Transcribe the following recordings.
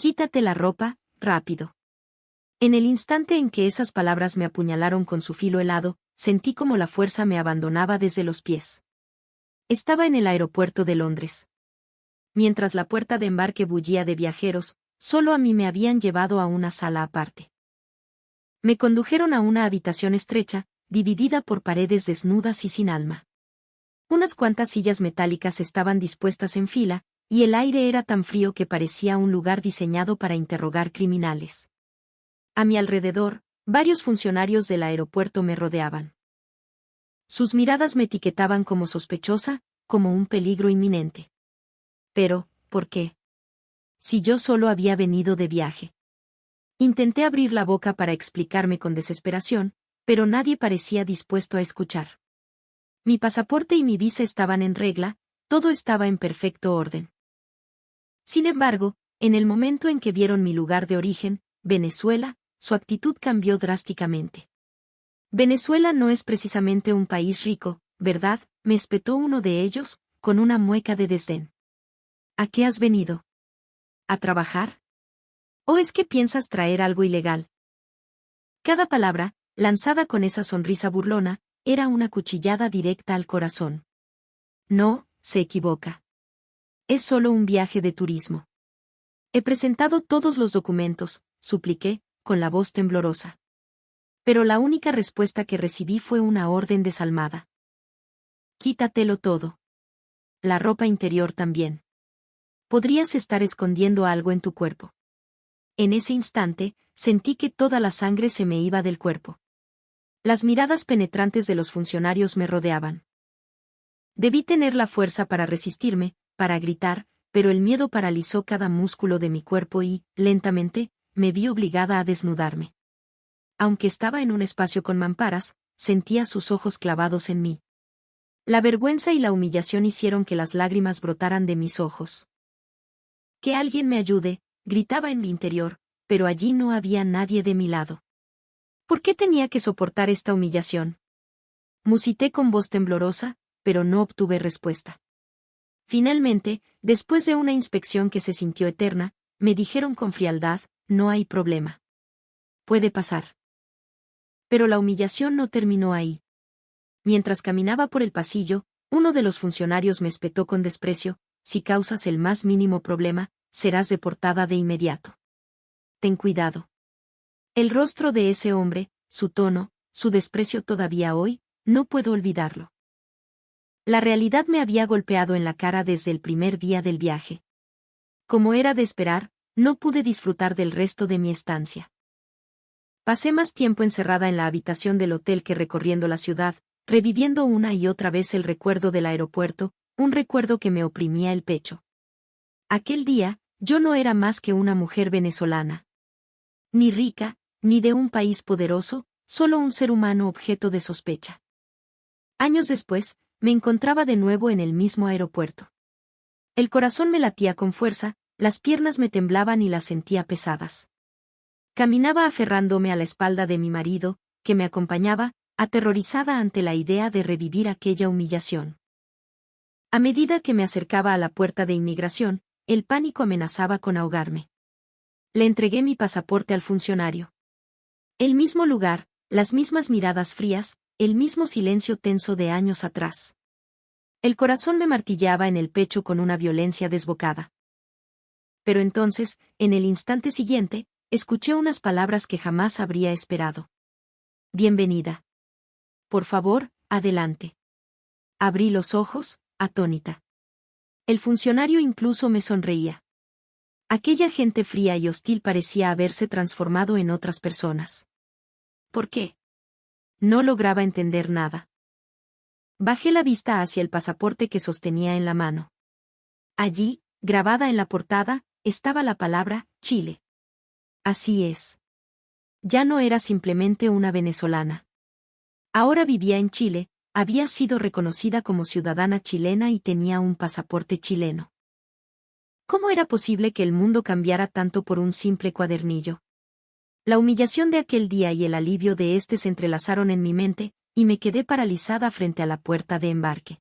Quítate la ropa, rápido. En el instante en que esas palabras me apuñalaron con su filo helado, sentí como la fuerza me abandonaba desde los pies. Estaba en el aeropuerto de Londres. Mientras la puerta de embarque bullía de viajeros, solo a mí me habían llevado a una sala aparte. Me condujeron a una habitación estrecha, dividida por paredes desnudas y sin alma. Unas cuantas sillas metálicas estaban dispuestas en fila, y el aire era tan frío que parecía un lugar diseñado para interrogar criminales. A mi alrededor, varios funcionarios del aeropuerto me rodeaban. Sus miradas me etiquetaban como sospechosa, como un peligro inminente. Pero, ¿por qué? Si yo solo había venido de viaje. Intenté abrir la boca para explicarme con desesperación, pero nadie parecía dispuesto a escuchar. Mi pasaporte y mi visa estaban en regla, todo estaba en perfecto orden. Sin embargo, en el momento en que vieron mi lugar de origen, Venezuela, su actitud cambió drásticamente. Venezuela no es precisamente un país rico, ¿verdad?, me espetó uno de ellos, con una mueca de desdén. ¿A qué has venido? ¿A trabajar? ¿O es que piensas traer algo ilegal? Cada palabra, lanzada con esa sonrisa burlona, era una cuchillada directa al corazón. No, se equivoca. Es solo un viaje de turismo. He presentado todos los documentos, supliqué, con la voz temblorosa. Pero la única respuesta que recibí fue una orden desalmada. Quítatelo todo. La ropa interior también. Podrías estar escondiendo algo en tu cuerpo. En ese instante, sentí que toda la sangre se me iba del cuerpo. Las miradas penetrantes de los funcionarios me rodeaban. Debí tener la fuerza para resistirme, para gritar, pero el miedo paralizó cada músculo de mi cuerpo y, lentamente, me vi obligada a desnudarme. Aunque estaba en un espacio con mamparas, sentía sus ojos clavados en mí. La vergüenza y la humillación hicieron que las lágrimas brotaran de mis ojos. Que alguien me ayude, gritaba en mi interior, pero allí no había nadie de mi lado. ¿Por qué tenía que soportar esta humillación? Musité con voz temblorosa, pero no obtuve respuesta. Finalmente, después de una inspección que se sintió eterna, me dijeron con frialdad, no hay problema. Puede pasar. Pero la humillación no terminó ahí. Mientras caminaba por el pasillo, uno de los funcionarios me espetó con desprecio, si causas el más mínimo problema, serás deportada de inmediato. Ten cuidado. El rostro de ese hombre, su tono, su desprecio todavía hoy, no puedo olvidarlo. La realidad me había golpeado en la cara desde el primer día del viaje. Como era de esperar, no pude disfrutar del resto de mi estancia. Pasé más tiempo encerrada en la habitación del hotel que recorriendo la ciudad, reviviendo una y otra vez el recuerdo del aeropuerto, un recuerdo que me oprimía el pecho. Aquel día, yo no era más que una mujer venezolana. Ni rica, ni de un país poderoso, solo un ser humano objeto de sospecha. Años después, me encontraba de nuevo en el mismo aeropuerto. El corazón me latía con fuerza, las piernas me temblaban y las sentía pesadas. Caminaba aferrándome a la espalda de mi marido, que me acompañaba, aterrorizada ante la idea de revivir aquella humillación. A medida que me acercaba a la puerta de inmigración, el pánico amenazaba con ahogarme. Le entregué mi pasaporte al funcionario. El mismo lugar, las mismas miradas frías, el mismo silencio tenso de años atrás. El corazón me martilleaba en el pecho con una violencia desbocada. Pero entonces, en el instante siguiente, escuché unas palabras que jamás habría esperado. Bienvenida. Por favor, adelante. Abrí los ojos, atónita. El funcionario incluso me sonreía. Aquella gente fría y hostil parecía haberse transformado en otras personas. ¿Por qué? No lograba entender nada. Bajé la vista hacia el pasaporte que sostenía en la mano. Allí, grabada en la portada, estaba la palabra Chile. Así es. Ya no era simplemente una venezolana. Ahora vivía en Chile, había sido reconocida como ciudadana chilena y tenía un pasaporte chileno. ¿Cómo era posible que el mundo cambiara tanto por un simple cuadernillo? La humillación de aquel día y el alivio de este se entrelazaron en mi mente, y me quedé paralizada frente a la puerta de embarque.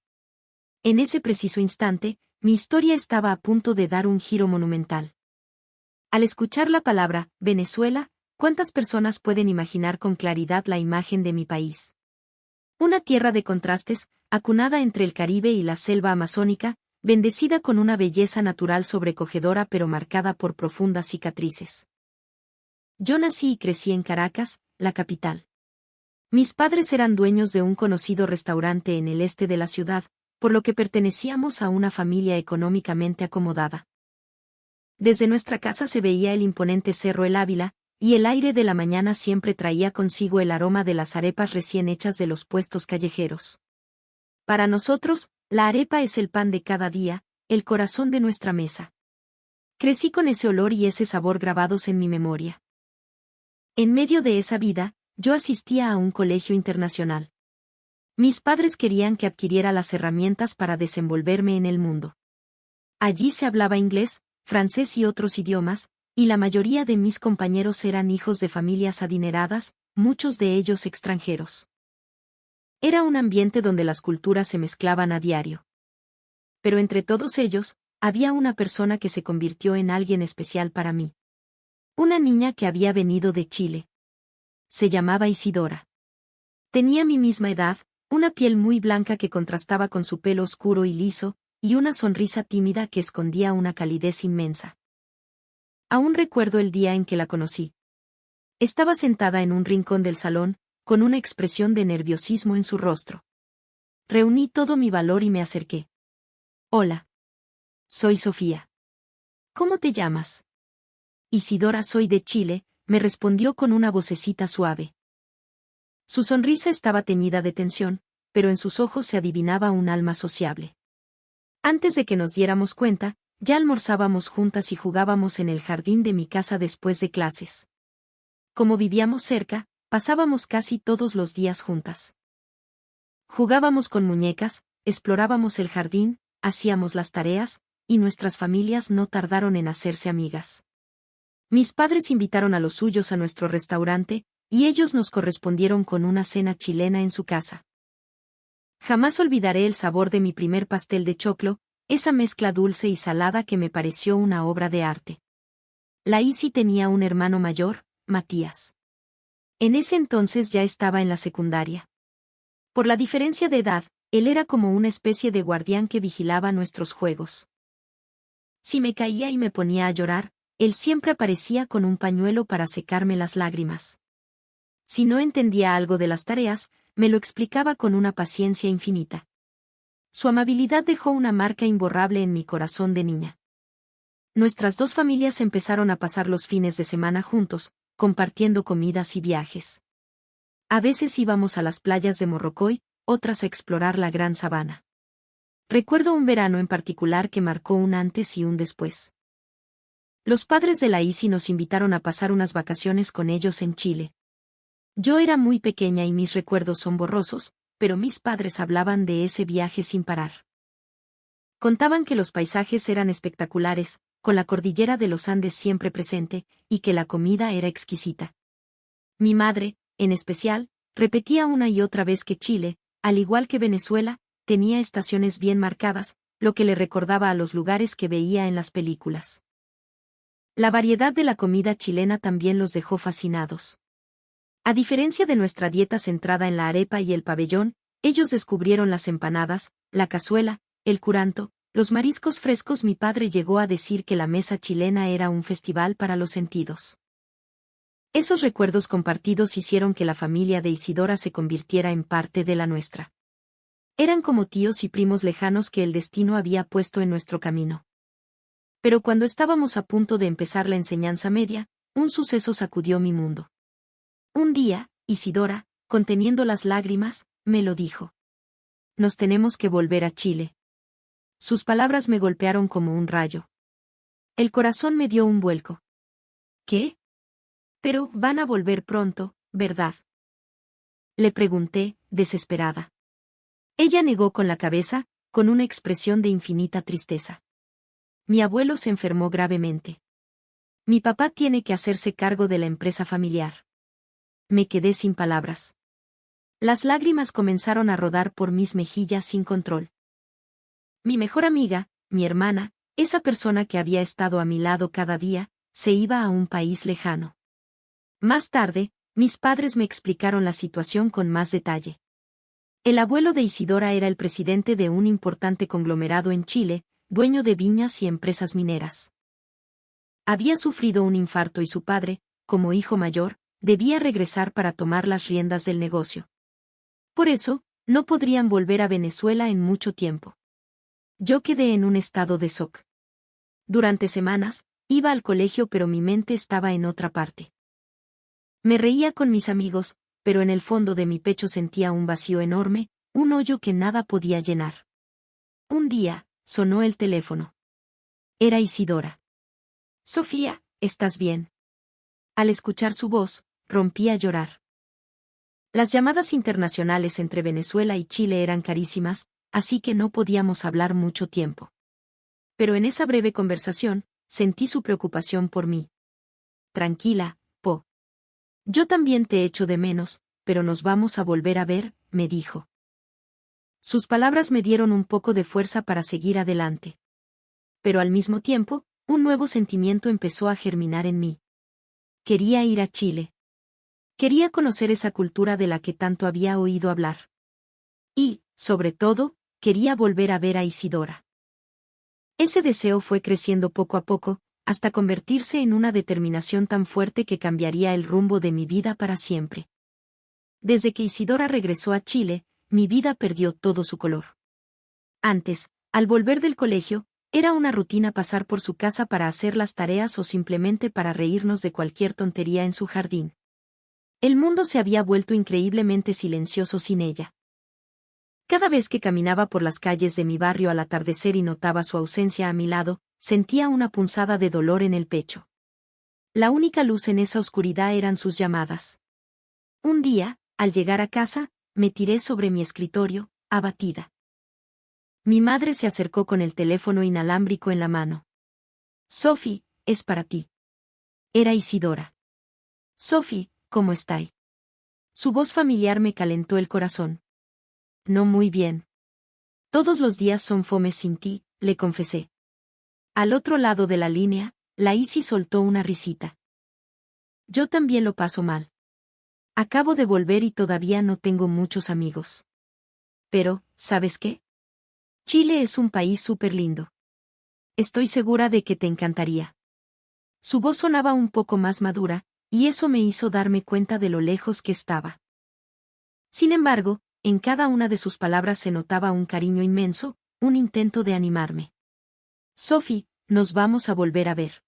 En ese preciso instante, mi historia estaba a punto de dar un giro monumental. Al escuchar la palabra Venezuela, ¿cuántas personas pueden imaginar con claridad la imagen de mi país? Una tierra de contrastes, acunada entre el Caribe y la selva amazónica, bendecida con una belleza natural sobrecogedora pero marcada por profundas cicatrices. Yo nací y crecí en Caracas, la capital. Mis padres eran dueños de un conocido restaurante en el este de la ciudad, por lo que pertenecíamos a una familia económicamente acomodada. Desde nuestra casa se veía el imponente Cerro El Ávila, y el aire de la mañana siempre traía consigo el aroma de las arepas recién hechas de los puestos callejeros. Para nosotros, la arepa es el pan de cada día, el corazón de nuestra mesa. Crecí con ese olor y ese sabor grabados en mi memoria. En medio de esa vida, yo asistía a un colegio internacional. Mis padres querían que adquiriera las herramientas para desenvolverme en el mundo. Allí se hablaba inglés, francés y otros idiomas, y la mayoría de mis compañeros eran hijos de familias adineradas, muchos de ellos extranjeros. Era un ambiente donde las culturas se mezclaban a diario. Pero entre todos ellos, había una persona que se convirtió en alguien especial para mí. Una niña que había venido de Chile. Se llamaba Isidora. Tenía mi misma edad, una piel muy blanca que contrastaba con su pelo oscuro y liso, y una sonrisa tímida que escondía una calidez inmensa. Aún recuerdo el día en que la conocí. Estaba sentada en un rincón del salón, con una expresión de nerviosismo en su rostro. Reuní todo mi valor y me acerqué. Hola. Soy Sofía. ¿Cómo te llamas? Isidora, soy de Chile, me respondió con una vocecita suave. Su sonrisa estaba teñida de tensión, pero en sus ojos se adivinaba un alma sociable. Antes de que nos diéramos cuenta, ya almorzábamos juntas y jugábamos en el jardín de mi casa después de clases. Como vivíamos cerca, pasábamos casi todos los días juntas. Jugábamos con muñecas, explorábamos el jardín, hacíamos las tareas, y nuestras familias no tardaron en hacerse amigas. Mis padres invitaron a los suyos a nuestro restaurante, y ellos nos correspondieron con una cena chilena en su casa. Jamás olvidaré el sabor de mi primer pastel de choclo, esa mezcla dulce y salada que me pareció una obra de arte. La Isi tenía un hermano mayor, Matías. En ese entonces ya estaba en la secundaria. Por la diferencia de edad, él era como una especie de guardián que vigilaba nuestros juegos. Si me caía y me ponía a llorar, él siempre aparecía con un pañuelo para secarme las lágrimas. Si no entendía algo de las tareas, me lo explicaba con una paciencia infinita. Su amabilidad dejó una marca imborrable en mi corazón de niña. Nuestras dos familias empezaron a pasar los fines de semana juntos, compartiendo comidas y viajes. A veces íbamos a las playas de Morrocoy, otras a explorar la gran sabana. Recuerdo un verano en particular que marcó un antes y un después. Los padres de la Isi nos invitaron a pasar unas vacaciones con ellos en Chile. Yo era muy pequeña y mis recuerdos son borrosos, pero mis padres hablaban de ese viaje sin parar. Contaban que los paisajes eran espectaculares, con la cordillera de los Andes siempre presente, y que la comida era exquisita. Mi madre, en especial, repetía una y otra vez que Chile, al igual que Venezuela, tenía estaciones bien marcadas, lo que le recordaba a los lugares que veía en las películas. La variedad de la comida chilena también los dejó fascinados. A diferencia de nuestra dieta centrada en la arepa y el pabellón, ellos descubrieron las empanadas, la cazuela, el curanto, los mariscos frescos. Mi padre llegó a decir que la mesa chilena era un festival para los sentidos. Esos recuerdos compartidos hicieron que la familia de Isidora se convirtiera en parte de la nuestra. Eran como tíos y primos lejanos que el destino había puesto en nuestro camino. Pero cuando estábamos a punto de empezar la enseñanza media, un suceso sacudió mi mundo. Un día, Isidora, conteniendo las lágrimas, me lo dijo. Nos tenemos que volver a Chile. Sus palabras me golpearon como un rayo. El corazón me dio un vuelco. ¿Qué? Pero van a volver pronto, ¿verdad? Le pregunté, desesperada. Ella negó con la cabeza, con una expresión de infinita tristeza. Mi abuelo se enfermó gravemente. Mi papá tiene que hacerse cargo de la empresa familiar. Me quedé sin palabras. Las lágrimas comenzaron a rodar por mis mejillas sin control. Mi mejor amiga, mi hermana, esa persona que había estado a mi lado cada día, se iba a un país lejano. Más tarde, mis padres me explicaron la situación con más detalle. El abuelo de Isidora era el presidente de un importante conglomerado en Chile, dueño de viñas y empresas mineras. Había sufrido un infarto y su padre, como hijo mayor, debía regresar para tomar las riendas del negocio. Por eso, no podrían volver a Venezuela en mucho tiempo. Yo quedé en un estado de shock. Durante semanas, iba al colegio pero mi mente estaba en otra parte. Me reía con mis amigos, pero en el fondo de mi pecho sentía un vacío enorme, un hoyo que nada podía llenar. Un día, sonó el teléfono. Era Isidora. Sofía, ¿estás bien? Al escuchar su voz, rompí a llorar. Las llamadas internacionales entre Venezuela y Chile eran carísimas, así que no podíamos hablar mucho tiempo. Pero en esa breve conversación, sentí su preocupación por mí. Tranquila, Po. Yo también te echo de menos, pero nos vamos a volver a ver, me dijo. Sus palabras me dieron un poco de fuerza para seguir adelante. Pero al mismo tiempo, un nuevo sentimiento empezó a germinar en mí. Quería ir a Chile. Quería conocer esa cultura de la que tanto había oído hablar. Y, sobre todo, quería volver a ver a Isidora. Ese deseo fue creciendo poco a poco, hasta convertirse en una determinación tan fuerte que cambiaría el rumbo de mi vida para siempre. Desde que Isidora regresó a Chile, mi vida perdió todo su color. Antes, al volver del colegio, era una rutina pasar por su casa para hacer las tareas o simplemente para reírnos de cualquier tontería en su jardín. El mundo se había vuelto increíblemente silencioso sin ella. Cada vez que caminaba por las calles de mi barrio al atardecer y notaba su ausencia a mi lado, sentía una punzada de dolor en el pecho. La única luz en esa oscuridad eran sus llamadas. Un día, al llegar a casa, me tiré sobre mi escritorio, abatida. Mi madre se acercó con el teléfono inalámbrico en la mano. Sophie, es para ti. Era Isidora. Sophie, ¿cómo estáis? Su voz familiar me calentó el corazón. No muy bien. Todos los días son fomes sin ti, le confesé. Al otro lado de la línea, la Isi soltó una risita. Yo también lo paso mal. Acabo de volver y todavía no tengo muchos amigos. Pero, ¿sabes qué? Chile es un país súper lindo. Estoy segura de que te encantaría. Su voz sonaba un poco más madura, y eso me hizo darme cuenta de lo lejos que estaba. Sin embargo, en cada una de sus palabras se notaba un cariño inmenso, un intento de animarme. Sophie, nos vamos a volver a ver.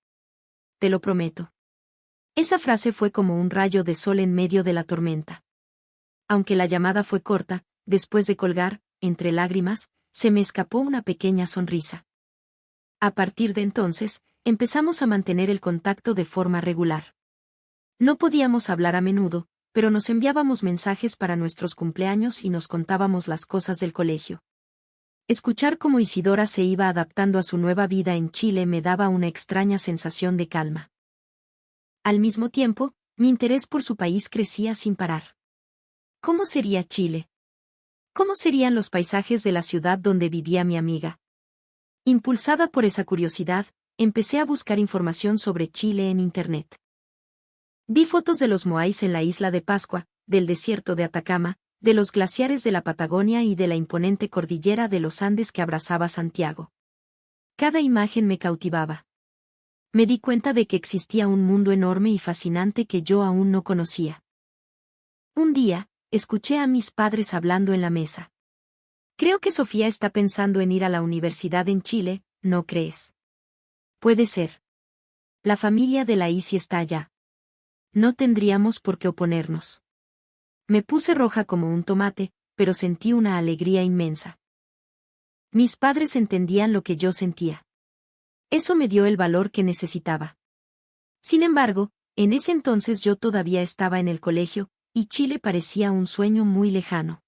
Te lo prometo. Esa frase fue como un rayo de sol en medio de la tormenta. Aunque la llamada fue corta, después de colgar, entre lágrimas, se me escapó una pequeña sonrisa. A partir de entonces, empezamos a mantener el contacto de forma regular. No podíamos hablar a menudo, pero nos enviábamos mensajes para nuestros cumpleaños y nos contábamos las cosas del colegio. Escuchar cómo Isidora se iba adaptando a su nueva vida en Chile me daba una extraña sensación de calma. Al mismo tiempo, mi interés por su país crecía sin parar. ¿Cómo sería Chile? ¿Cómo serían los paisajes de la ciudad donde vivía mi amiga? Impulsada por esa curiosidad, empecé a buscar información sobre Chile en Internet. Vi fotos de los moais en la isla de Pascua, del desierto de Atacama, de los glaciares de la Patagonia y de la imponente cordillera de los Andes que abrazaba Santiago. Cada imagen me cautivaba. Me di cuenta de que existía un mundo enorme y fascinante que yo aún no conocía. Un día, escuché a mis padres hablando en la mesa. Creo que Sofía está pensando en ir a la universidad en Chile, ¿no crees? Puede ser. La familia de la Isi está allá. No tendríamos por qué oponernos. Me puse roja como un tomate, pero sentí una alegría inmensa. Mis padres entendían lo que yo sentía. Eso me dio el valor que necesitaba. Sin embargo, en ese entonces yo todavía estaba en el colegio, y Chile parecía un sueño muy lejano.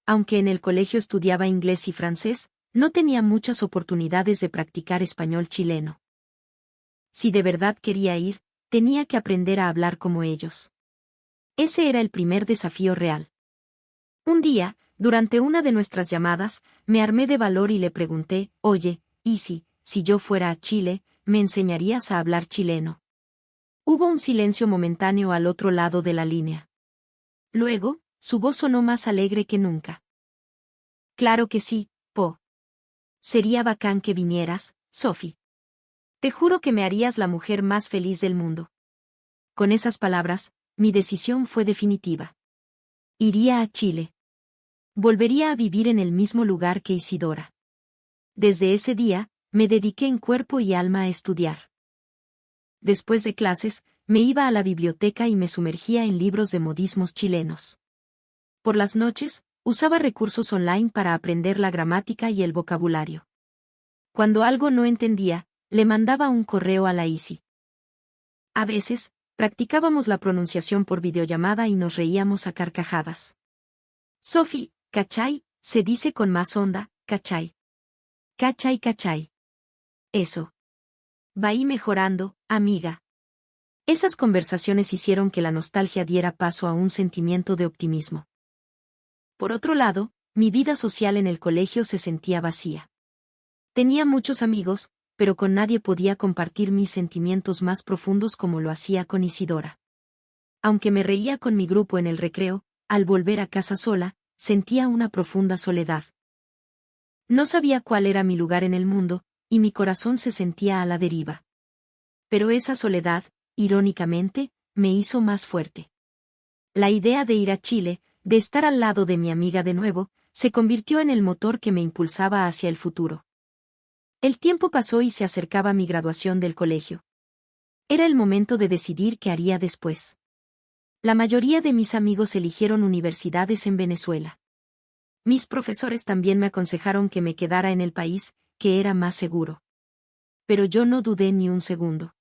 Aunque en el colegio estudiaba inglés y francés, no tenía muchas oportunidades de practicar español chileno. Si de verdad quería ir, tenía que aprender a hablar como ellos. Ese era el primer desafío real. Un día, durante una de nuestras llamadas, me armé de valor y le pregunté, oye, Isi, si yo fuera a Chile, ¿me enseñarías a hablar chileno? Hubo un silencio momentáneo al otro lado de la línea. Luego, su voz sonó más alegre que nunca. Claro que sí, Po. Sería bacán que vinieras, Sophie. Te juro que me harías la mujer más feliz del mundo. Con esas palabras, mi decisión fue definitiva. Iría a Chile. Volvería a vivir en el mismo lugar que Isidora. Desde ese día, me dediqué en cuerpo y alma a estudiar. Después de clases, me iba a la biblioteca y me sumergía en libros de modismos chilenos. Por las noches, usaba recursos online para aprender la gramática y el vocabulario. Cuando algo no entendía, le mandaba un correo a la Isi. A veces, practicábamos la pronunciación por videollamada y nos reíamos a carcajadas. Sophie, ¿cachai? Se dice con más onda, ¿cachai? ¿Cachai, cachai? Eso. Va ahí mejorando, amiga. Esas conversaciones hicieron que la nostalgia diera paso a un sentimiento de optimismo. Por otro lado, mi vida social en el colegio se sentía vacía. Tenía muchos amigos, pero con nadie podía compartir mis sentimientos más profundos como lo hacía con Isidora. Aunque me reía con mi grupo en el recreo, al volver a casa sola, sentía una profunda soledad. No sabía cuál era mi lugar en el mundo, y mi corazón se sentía a la deriva. Pero esa soledad, irónicamente, me hizo más fuerte. La idea de ir a Chile, de estar al lado de mi amiga de nuevo, se convirtió en el motor que me impulsaba hacia el futuro. El tiempo pasó y se acercaba mi graduación del colegio. Era el momento de decidir qué haría después. La mayoría de mis amigos eligieron universidades en Venezuela. Mis profesores también me aconsejaron que me quedara en el país, que era más seguro. Pero yo no dudé ni un segundo.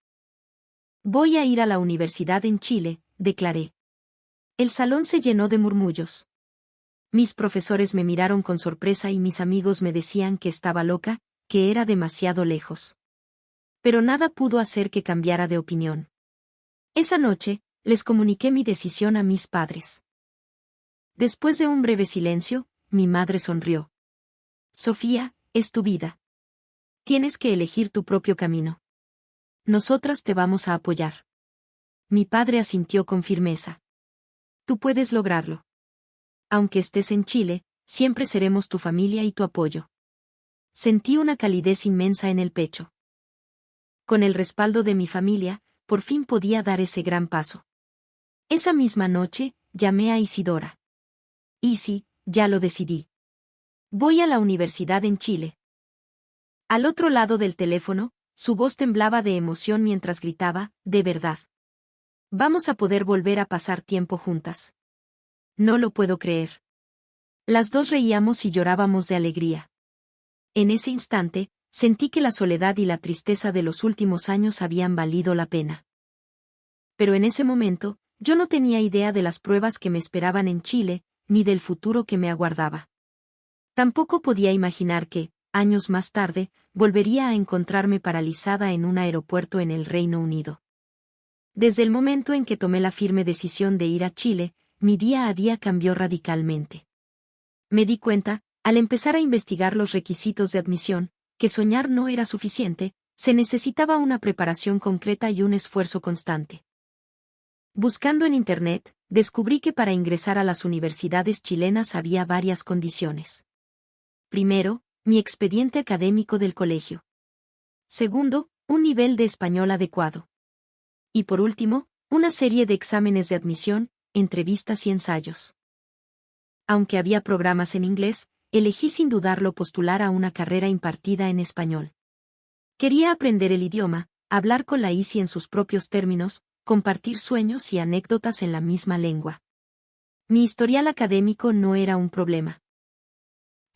Voy a ir a la universidad en Chile, declaré. El salón se llenó de murmullos. Mis profesores me miraron con sorpresa y mis amigos me decían que estaba loca, que era demasiado lejos. Pero nada pudo hacer que cambiara de opinión. Esa noche, les comuniqué mi decisión a mis padres. Después de un breve silencio, mi madre sonrió. Sofía, es tu vida. Tienes que elegir tu propio camino. Nosotras te vamos a apoyar. Mi padre asintió con firmeza. Tú puedes lograrlo. Aunque estés en Chile, siempre seremos tu familia y tu apoyo. Sentí una calidez inmensa en el pecho. Con el respaldo de mi familia, por fin podía dar ese gran paso. Esa misma noche, llamé a Isidora. Isi, ya lo decidí. Voy a la universidad en Chile. Al otro lado del teléfono, su voz temblaba de emoción mientras gritaba, de verdad. Vamos a poder volver a pasar tiempo juntas. No lo puedo creer. Las dos reíamos y llorábamos de alegría. En ese instante, sentí que la soledad y la tristeza de los últimos años habían valido la pena. Pero en ese momento, yo no tenía idea de las pruebas que me esperaban en Chile, ni del futuro que me aguardaba. Tampoco podía imaginar que, años más tarde, volvería a encontrarme paralizada en un aeropuerto en el Reino Unido. Desde el momento en que tomé la firme decisión de ir a Chile, mi día a día cambió radicalmente. Me di cuenta, al empezar a investigar los requisitos de admisión, que soñar no era suficiente, se necesitaba una preparación concreta y un esfuerzo constante. Buscando en Internet, descubrí que para ingresar a las universidades chilenas había varias condiciones. Primero, mi expediente académico del colegio. Segundo, un nivel de español adecuado. Y por último, una serie de exámenes de admisión, entrevistas y ensayos. Aunque había programas en inglés, elegí sin dudarlo postular a una carrera impartida en español. Quería aprender el idioma, hablar con la Isi en sus propios términos, compartir sueños y anécdotas en la misma lengua. Mi historial académico no era un problema.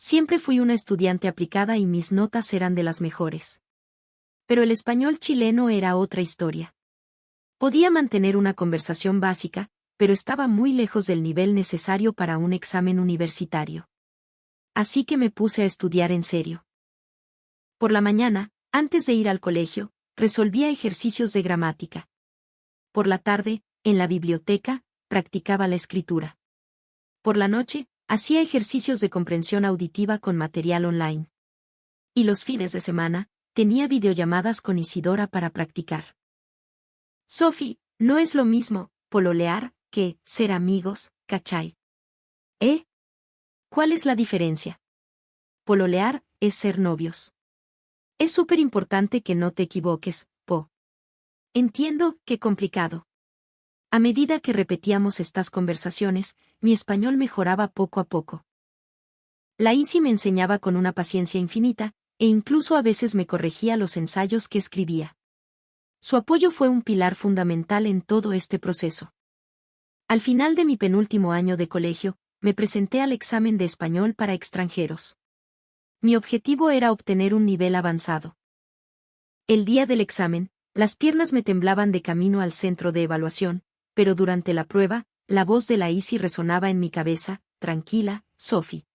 Siempre fui una estudiante aplicada y mis notas eran de las mejores. Pero el español chileno era otra historia. Podía mantener una conversación básica, pero estaba muy lejos del nivel necesario para un examen universitario. Así que me puse a estudiar en serio. Por la mañana, antes de ir al colegio, resolvía ejercicios de gramática. Por la tarde, en la biblioteca, practicaba la escritura. Por la noche, hacía ejercicios de comprensión auditiva con material online. Y los fines de semana, tenía videollamadas con Isidora para practicar. Sophie, No es lo mismo, pololear, que ser amigos, ¿cachai? ¿Cuál es la diferencia? Pololear es ser novios. Es súper importante que no te equivoques, po. Entiendo, qué complicado. A medida que repetíamos estas conversaciones, mi español mejoraba poco a poco. La Isi me enseñaba con una paciencia infinita, e incluso a veces me corregía los ensayos que escribía. Su apoyo fue un pilar fundamental en todo este proceso. Al final de mi penúltimo año de colegio, me presenté al examen de español para extranjeros. Mi objetivo era obtener un nivel avanzado. El día del examen, las piernas me temblaban de camino al centro de evaluación, pero durante la prueba, la voz de la Isi resonaba en mi cabeza: tranquila, Sophie.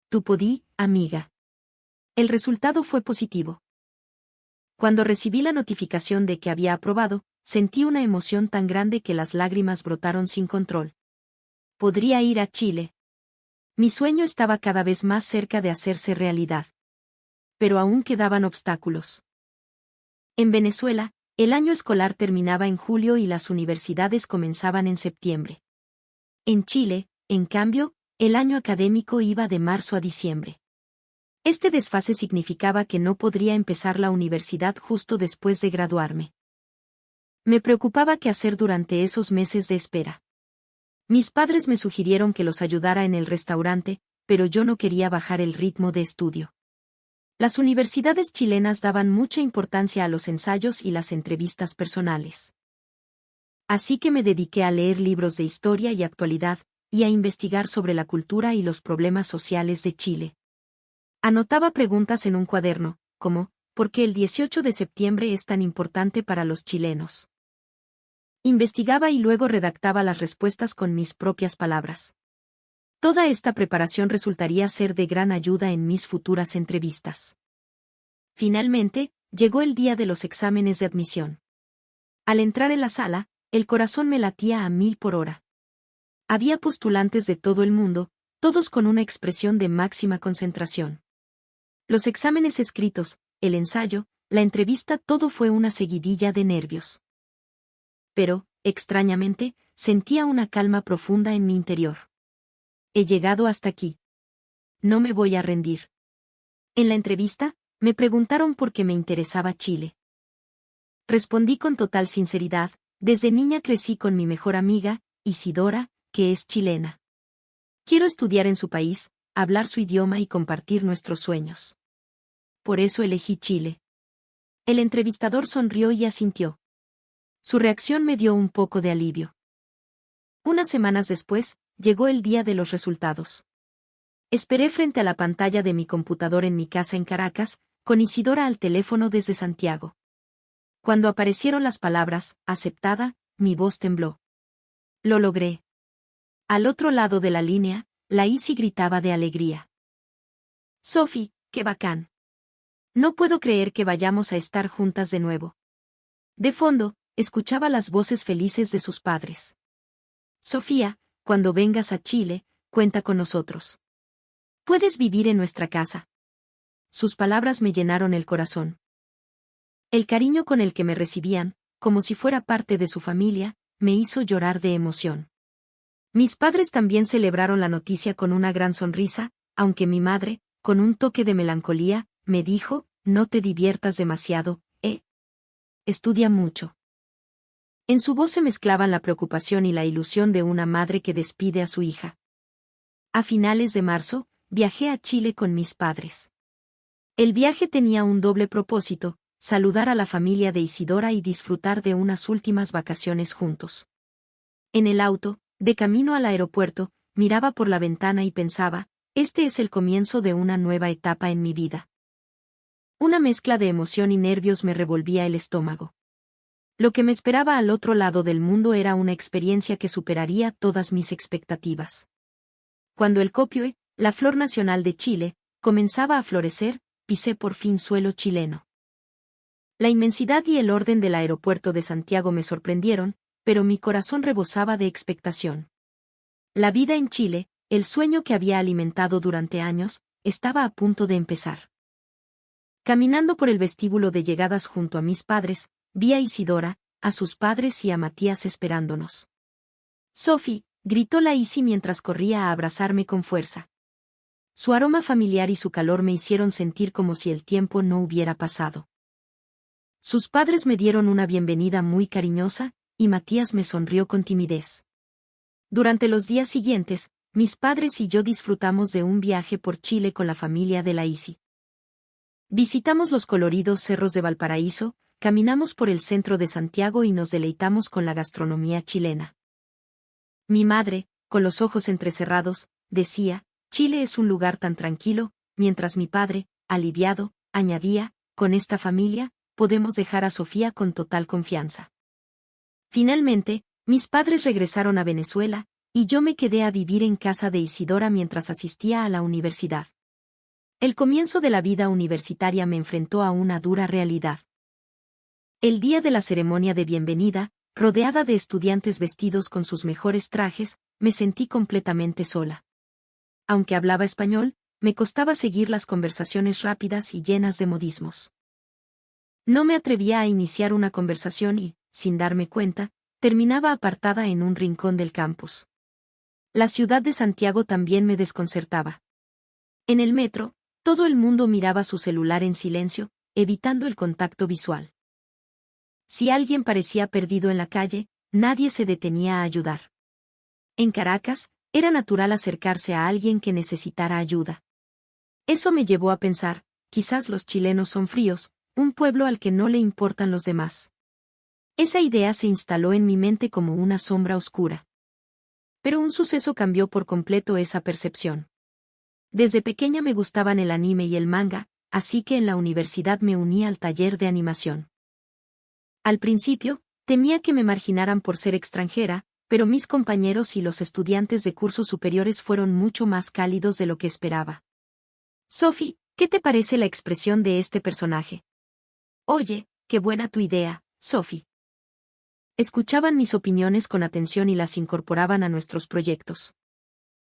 Tú podí, amiga. El resultado fue positivo. Cuando recibí la notificación de que había aprobado, sentí una emoción tan grande que las lágrimas brotaron sin control. Podría ir a Chile. Mi sueño estaba cada vez más cerca de hacerse realidad. Pero aún quedaban obstáculos. En Venezuela, el año escolar terminaba en julio y las universidades comenzaban en septiembre. En Chile, en cambio, el año académico iba de marzo a diciembre. Este desfase significaba que no podría empezar la universidad justo después de graduarme. Me preocupaba qué hacer durante esos meses de espera. Mis padres me sugirieron que los ayudara en el restaurante, pero yo no quería bajar el ritmo de estudio. Las universidades chilenas daban mucha importancia a los ensayos y las entrevistas personales. Así que me dediqué a leer libros de historia y actualidad, y a investigar sobre la cultura y los problemas sociales de Chile. Anotaba preguntas en un cuaderno, como, ¿por qué el 18 de septiembre es tan importante para los chilenos? Investigaba y luego redactaba las respuestas con mis propias palabras. Toda esta preparación resultaría ser de gran ayuda en mis futuras entrevistas. Finalmente, llegó el día de los exámenes de admisión. Al entrar en la sala, el corazón me latía a 1000 por hora. Había postulantes de todo el mundo, todos con una expresión de máxima concentración. Los exámenes escritos, el ensayo, la entrevista, todo fue una seguidilla de nervios. Pero, extrañamente, sentía una calma profunda en mi interior. He llegado hasta aquí. No me voy a rendir. En la entrevista, me preguntaron por qué me interesaba Chile. Respondí con total sinceridad: desde niña crecí con mi mejor amiga, Isidora, que es chilena. Quiero estudiar en su país, hablar su idioma y compartir nuestros sueños. Por eso elegí Chile. El entrevistador sonrió y asintió. Su reacción me dio un poco de alivio. Unas semanas después, llegó el día de los resultados. Esperé frente a la pantalla de mi computador en mi casa en Caracas, con Isidora al teléfono desde Santiago. Cuando aparecieron las palabras, aceptada, mi voz tembló. Lo logré. Al otro lado de la línea, la Isi gritaba de alegría. Sophie, qué bacán. No puedo creer que vayamos a estar juntas de nuevo. De fondo, escuchaba las voces felices de sus padres. Sofía, cuando vengas a Chile, cuenta con nosotros. Puedes vivir en nuestra casa. Sus palabras me llenaron el corazón. El cariño con el que me recibían, como si fuera parte de su familia, me hizo llorar de emoción. Mis padres también celebraron la noticia con una gran sonrisa, aunque mi madre, con un toque de melancolía, me dijo: no te diviertas demasiado, estudia mucho. En su voz se mezclaban la preocupación y la ilusión de una madre que despide a su hija. A finales de marzo, viajé a Chile con mis padres. El viaje tenía un doble propósito: saludar a la familia de Isidora y disfrutar de unas últimas vacaciones juntos. En el auto, de camino al aeropuerto, miraba por la ventana y pensaba: este es el comienzo de una nueva etapa en mi vida. Una mezcla de emoción y nervios me revolvía el estómago. Lo que me esperaba al otro lado del mundo era una experiencia que superaría todas mis expectativas. Cuando el copioe, la flor nacional de Chile, comenzaba a florecer, pisé por fin suelo chileno. La inmensidad y el orden del aeropuerto de Santiago me sorprendieron, pero mi corazón rebosaba de expectación. La vida en Chile, el sueño que había alimentado durante años, estaba a punto de empezar. Caminando por el vestíbulo de llegadas junto a mis padres, vi a Isidora, a sus padres y a Matías esperándonos. «Sophie», gritó la Isi mientras corría a abrazarme con fuerza. Su aroma familiar y su calor me hicieron sentir como si el tiempo no hubiera pasado. Sus padres me dieron una bienvenida muy cariñosa, y Matías me sonrió con timidez. Durante los días siguientes, mis padres y yo disfrutamos de un viaje por Chile con la familia de la Isi. Visitamos los coloridos cerros de Valparaíso, caminamos por el centro de Santiago y nos deleitamos con la gastronomía chilena. Mi madre, con los ojos entrecerrados, decía, «Chile es un lugar tan tranquilo», mientras mi padre, aliviado, añadía, «Con esta familia, podemos dejar a Sofía con total confianza». Finalmente, mis padres regresaron a Venezuela, y yo me quedé a vivir en casa de Isidora mientras asistía a la universidad. El comienzo de la vida universitaria me enfrentó a una dura realidad. El día de la ceremonia de bienvenida, rodeada de estudiantes vestidos con sus mejores trajes, me sentí completamente sola. Aunque hablaba español, me costaba seguir las conversaciones rápidas y llenas de modismos. No me atrevía a iniciar una conversación y, sin darme cuenta, terminaba apartada en un rincón del campus. La ciudad de Santiago también me desconcertaba. En el metro, todo el mundo miraba su celular en silencio, evitando el contacto visual. Si alguien parecía perdido en la calle, nadie se detenía a ayudar. En Caracas, era natural acercarse a alguien que necesitara ayuda. Eso me llevó a pensar, quizás los chilenos son fríos, un pueblo al que no le importan los demás. Esa idea se instaló en mi mente como una sombra oscura. Pero un suceso cambió por completo esa percepción. Desde pequeña me gustaban el anime y el manga, así que en la universidad me uní al taller de animación. Al principio, temía que me marginaran por ser extranjera, pero mis compañeros y los estudiantes de cursos superiores fueron mucho más cálidos de lo que esperaba. «Sophie, ¿qué te parece la expresión de este personaje?» «Oye, qué buena tu idea, Sophie». Escuchaban mis opiniones con atención y las incorporaban a nuestros proyectos.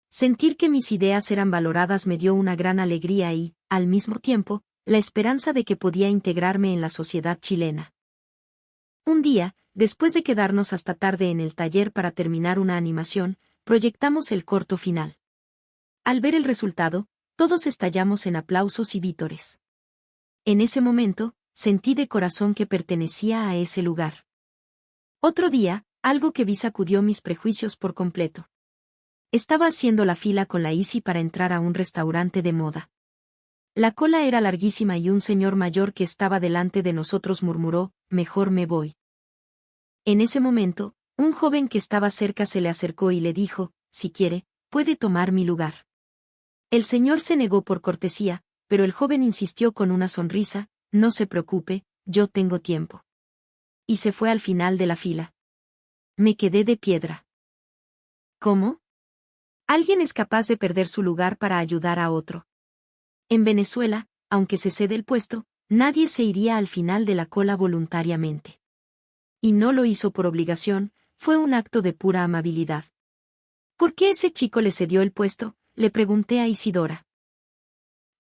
Sentir que mis ideas eran valoradas me dio una gran alegría y, al mismo tiempo, la esperanza de que podía integrarme en la sociedad chilena. Un día, después de quedarnos hasta tarde en el taller para terminar una animación, proyectamos el corto final. Al ver el resultado, todos estallamos en aplausos y vítores. En ese momento, sentí de corazón que pertenecía a ese lugar. Otro día, algo que vi sacudió mis prejuicios por completo. Estaba haciendo la fila con la Isi para entrar a un restaurante de moda. La cola era larguísima y un señor mayor que estaba delante de nosotros murmuró, «Mejor me voy». En ese momento, un joven que estaba cerca se le acercó y le dijo, «Si quiere, puede tomar mi lugar». El señor se negó por cortesía, pero el joven insistió con una sonrisa, «No se preocupe, yo tengo tiempo». Y se fue al final de la fila. Me quedé de piedra. ¿Cómo? Alguien es capaz de perder su lugar para ayudar a otro. En Venezuela, aunque se cede el puesto, nadie se iría al final de la cola voluntariamente. Y no lo hizo por obligación, fue un acto de pura amabilidad. ¿Por qué ese chico le cedió el puesto?, le pregunté a Isidora.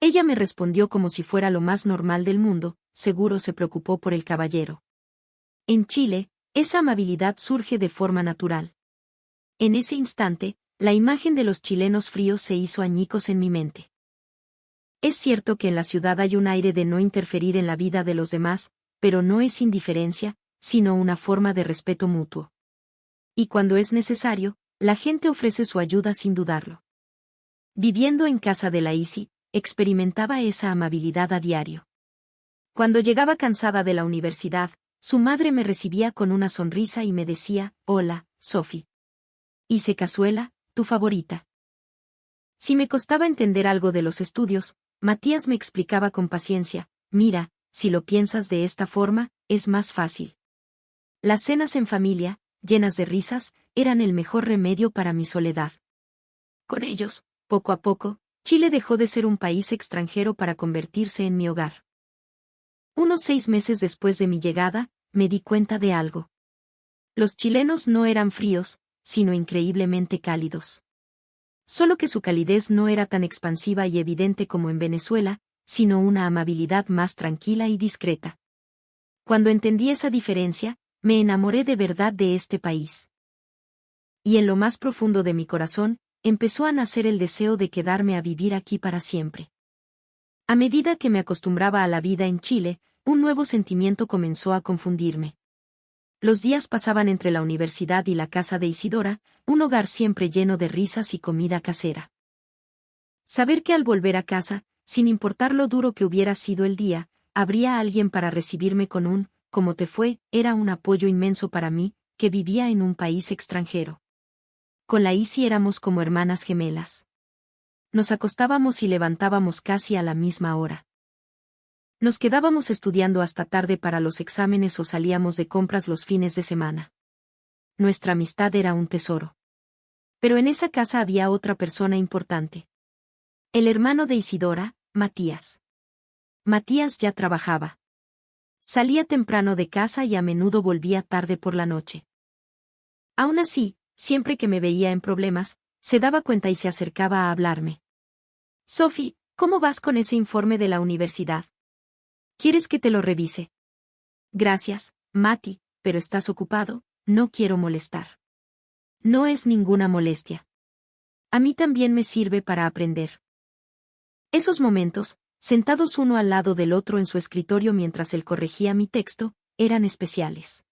Ella me respondió como si fuera lo más normal del mundo, seguro se preocupó por el caballero. En Chile, esa amabilidad surge de forma natural. En ese instante, la imagen de los chilenos fríos se hizo añicos en mi mente. Es cierto que en la ciudad hay un aire de no interferir en la vida de los demás, pero no es indiferencia, sino una forma de respeto mutuo. Y cuando es necesario, la gente ofrece su ayuda sin dudarlo. Viviendo en casa de la Isi, experimentaba esa amabilidad a diario. Cuando llegaba cansada de la universidad, su madre me recibía con una sonrisa y me decía, «Hola, Sophie. Hice cazuela, tu favorita». Si me costaba entender algo de los estudios, Matías me explicaba con paciencia, «Mira, si lo piensas de esta forma, es más fácil». Las cenas en familia, llenas de risas, eran el mejor remedio para mi soledad. Con ellos, poco a poco, Chile dejó de ser un país extranjero para convertirse en mi hogar. Unos 6 meses después de mi llegada, me di cuenta de algo. Los chilenos no eran fríos, sino increíblemente cálidos. Solo que su calidez no era tan expansiva y evidente como en Venezuela, sino una amabilidad más tranquila y discreta. Cuando entendí esa diferencia, me enamoré de verdad de este país. Y en lo más profundo de mi corazón, empezó a nacer el deseo de quedarme a vivir aquí para siempre. A medida que me acostumbraba a la vida en Chile, un nuevo sentimiento comenzó a confundirme. Los días pasaban entre la universidad y la casa de Isidora, un hogar siempre lleno de risas y comida casera. Saber que al volver a casa, sin importar lo duro que hubiera sido el día, habría alguien para recibirme con un «¿Cómo te fue?», era un apoyo inmenso para mí, que vivía en un país extranjero. Con la Isi éramos como hermanas gemelas. Nos acostábamos y levantábamos casi a la misma hora. Nos quedábamos estudiando hasta tarde para los exámenes o salíamos de compras los fines de semana. Nuestra amistad era un tesoro. Pero en esa casa había otra persona importante. El hermano de Isidora, Matías. Matías ya trabajaba. Salía temprano de casa y a menudo volvía tarde por la noche. Aún así, siempre que me veía en problemas, se daba cuenta y se acercaba a hablarme. «Sophie, ¿cómo vas con ese informe de la universidad? ¿Quieres que te lo revise?» «Gracias, Mati, pero estás ocupado, no quiero molestar». No es ninguna molestia. A mí también me sirve para aprender. Esos momentos, sentados uno al lado del otro en su escritorio mientras él corregía mi texto, eran especiales.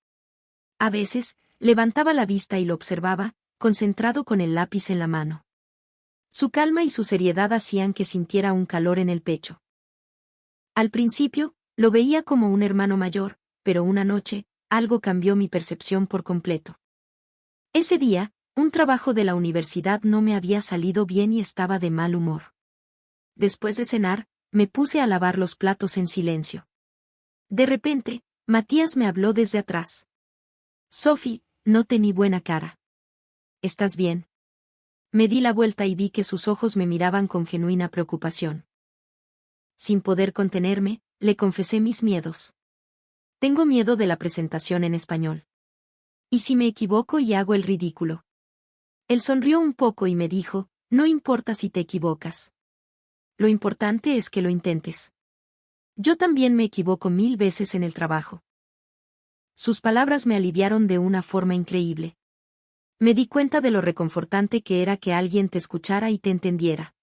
A veces, levantaba la vista y lo observaba, concentrado con el lápiz en la mano. Su calma y su seriedad hacían que sintiera un calor en el pecho. Al principio, lo veía como un hermano mayor, pero una noche, algo cambió mi percepción por completo. Ese día, un trabajo de la universidad no me había salido bien y estaba de mal humor. Después de cenar, me puse a lavar los platos en silencio. De repente, Matías me habló desde atrás. «Sophie, no tení buena cara. ¿Estás bien?» Me di la vuelta y vi que sus ojos me miraban con genuina preocupación. Sin poder contenerme, le confesé mis miedos. «Tengo miedo de la presentación en español. ¿Y si me equivoco y hago el ridículo?» Él sonrió un poco y me dijo, «No importa si te equivocas. Lo importante es que lo intentes. Yo también me equivoco 1000 veces en el trabajo». Sus palabras me aliviaron de una forma increíble. Me di cuenta de lo reconfortante que era que alguien te escuchara y te entendiera.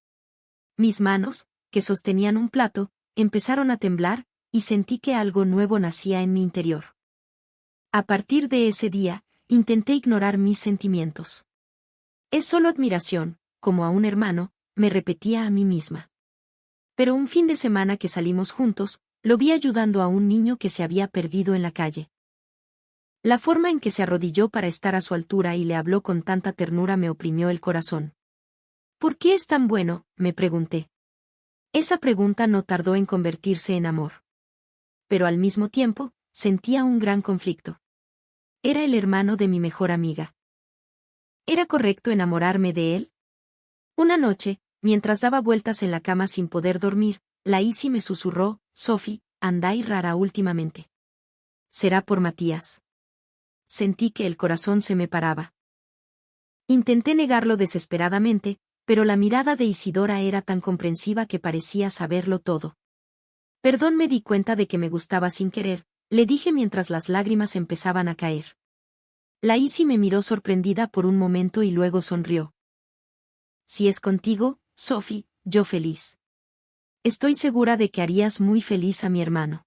Mis manos, que sostenían un plato, empezaron a temblar, y sentí que algo nuevo nacía en mi interior. A partir de ese día, intenté ignorar mis sentimientos. «Es solo admiración», como a un hermano, me repetía a mí misma. Pero un fin de semana que salimos juntos, lo vi ayudando a un niño que se había perdido en la calle. La forma en que se arrodilló para estar a su altura y le habló con tanta ternura me oprimió el corazón. «¿Por qué es tan bueno?», me pregunté. Esa pregunta no tardó en convertirse en amor. Pero al mismo tiempo, sentía un gran conflicto. Era el hermano de mi mejor amiga. ¿Era correcto enamorarme de él? Una noche, mientras daba vueltas en la cama sin poder dormir, la Isi me susurró, «Sophie, andáis rara últimamente». «¿Será por Matías?». Sentí que el corazón se me paraba. Intenté negarlo desesperadamente, pero la mirada de Isidora era tan comprensiva que parecía saberlo todo. «Perdón», me di cuenta de que me gustaba sin querer, le dije mientras las lágrimas empezaban a caer. La Isi me miró sorprendida por un momento y luego sonrió. «Si es contigo, Sophie, yo feliz. Estoy segura de que harías muy feliz a mi hermano».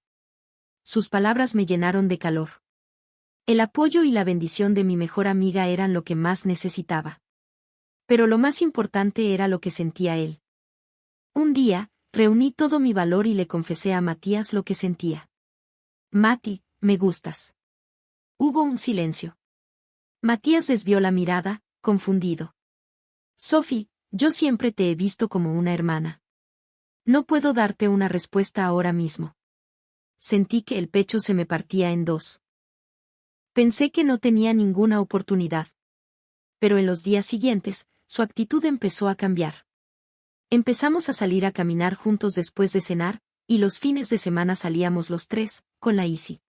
Sus palabras me llenaron de calor. El apoyo y la bendición de mi mejor amiga eran lo que más necesitaba. Pero lo más importante era lo que sentía él. Un día, reuní todo mi valor y le confesé a Matías lo que sentía. «Mati, me gustas». Hubo un silencio. Matías desvió la mirada, confundido. «Sophie, yo siempre te he visto como una hermana. No puedo darte una respuesta ahora mismo». Sentí que el pecho se me partía en dos. Pensé que no tenía ninguna oportunidad. Pero en los días siguientes, su actitud empezó a cambiar. Empezamos a salir a caminar juntos después de cenar, y los fines de semana salíamos los tres, con la Isi.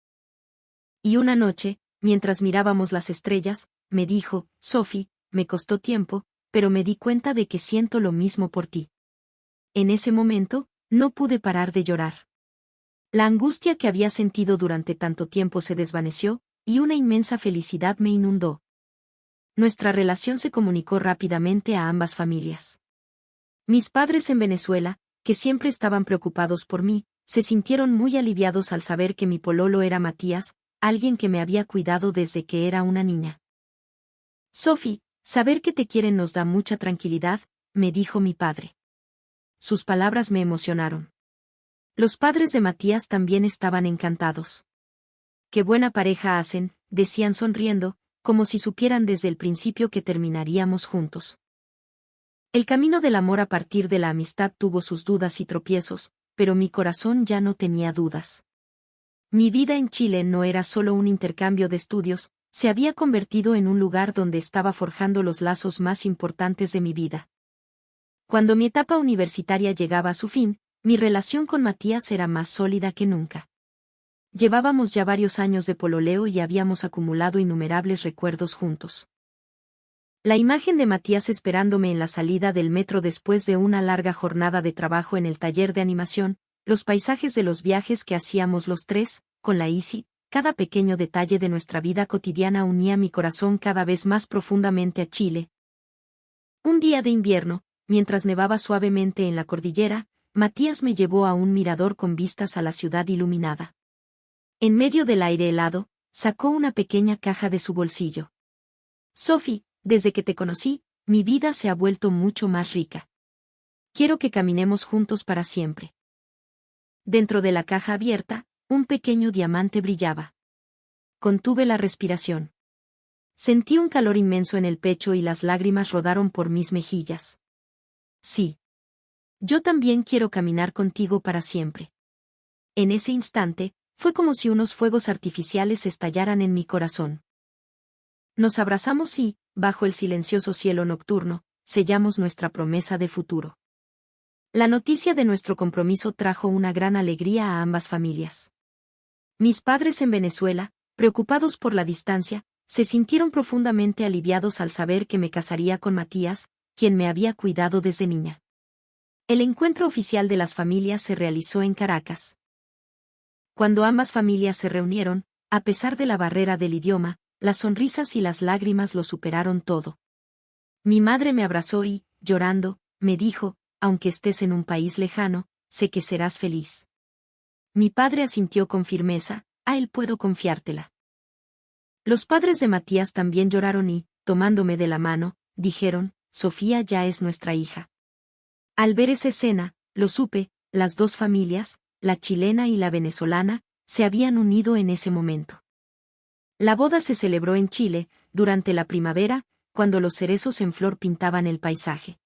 Y una noche, mientras mirábamos las estrellas, me dijo, «Sophie, me costó tiempo, pero me di cuenta de que siento lo mismo por ti». En ese momento, no pude parar de llorar. La angustia que había sentido durante tanto tiempo se desvaneció, y una inmensa felicidad me inundó. Nuestra relación se comunicó rápidamente a ambas familias. Mis padres en Venezuela, que siempre estaban preocupados por mí, se sintieron muy aliviados al saber que mi pololo era Matías, alguien que me había cuidado desde que era una niña. Sophie, saber que te quieren nos da mucha tranquilidad, me dijo mi padre. Sus palabras me emocionaron. Los padres de Matías también estaban encantados. Qué buena pareja hacen, decían sonriendo, como si supieran desde el principio que terminaríamos juntos. El camino del amor a partir de la amistad tuvo sus dudas y tropiezos, pero mi corazón ya no tenía dudas. Mi vida en Chile no era solo un intercambio de estudios, se había convertido en un lugar donde estaba forjando los lazos más importantes de mi vida. Cuando mi etapa universitaria llegaba a su fin, mi relación con Matías era más sólida que nunca. Llevábamos ya varios años de pololeo y habíamos acumulado innumerables recuerdos juntos. La imagen de Matías esperándome en la salida del metro después de una larga jornada de trabajo en el taller de animación, los paisajes de los viajes que hacíamos los tres, con la Isi, cada pequeño detalle de nuestra vida cotidiana unía mi corazón cada vez más profundamente a Chile. Un día de invierno, mientras nevaba suavemente en la cordillera, Matías me llevó a un mirador con vistas a la ciudad iluminada. En medio del aire helado, sacó una pequeña caja de su bolsillo. Sophie, desde que te conocí, mi vida se ha vuelto mucho más rica. Quiero que caminemos juntos para siempre. Dentro de la caja abierta, un pequeño diamante brillaba. Contuve la respiración. Sentí un calor inmenso en el pecho y las lágrimas rodaron por mis mejillas. Sí. Yo también quiero caminar contigo para siempre. En ese instante, fue como si unos fuegos artificiales estallaran en mi corazón. Nos abrazamos y, bajo el silencioso cielo nocturno, sellamos nuestra promesa de futuro. La noticia de nuestro compromiso trajo una gran alegría a ambas familias. Mis padres en Venezuela, preocupados por la distancia, se sintieron profundamente aliviados al saber que me casaría con Matías, quien me había cuidado desde niña. El encuentro oficial de las familias se realizó en Caracas. Cuando ambas familias se reunieron, a pesar de la barrera del idioma, las sonrisas y las lágrimas lo superaron todo. Mi madre me abrazó y, llorando, me dijo, aunque estés en un país lejano, sé que serás feliz. Mi padre asintió con firmeza, a él puedo confiártela. Los padres de Matías también lloraron y, tomándome de la mano, dijeron, Sofía ya es nuestra hija. Al ver esa escena, lo supe, las dos familias, la chilena y la venezolana, se habían unido en ese momento. La boda se celebró en Chile, durante la primavera, cuando los cerezos en flor pintaban el paisaje.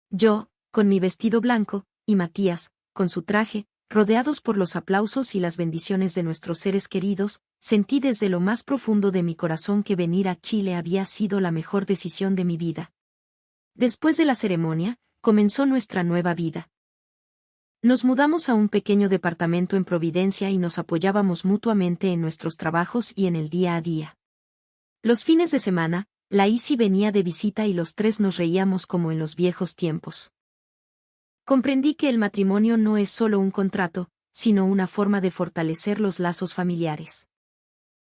Yo, con mi vestido blanco, y Matías, con su traje, rodeados por los aplausos y las bendiciones de nuestros seres queridos, sentí desde lo más profundo de mi corazón que venir a Chile había sido la mejor decisión de mi vida. Después de la ceremonia, comenzó nuestra nueva vida. Nos mudamos a un pequeño departamento en Providencia y nos apoyábamos mutuamente en nuestros trabajos y en el día a día. Los fines de semana, la Isi venía de visita y los tres nos reíamos como en los viejos tiempos. Comprendí que el matrimonio no es solo un contrato, sino una forma de fortalecer los lazos familiares.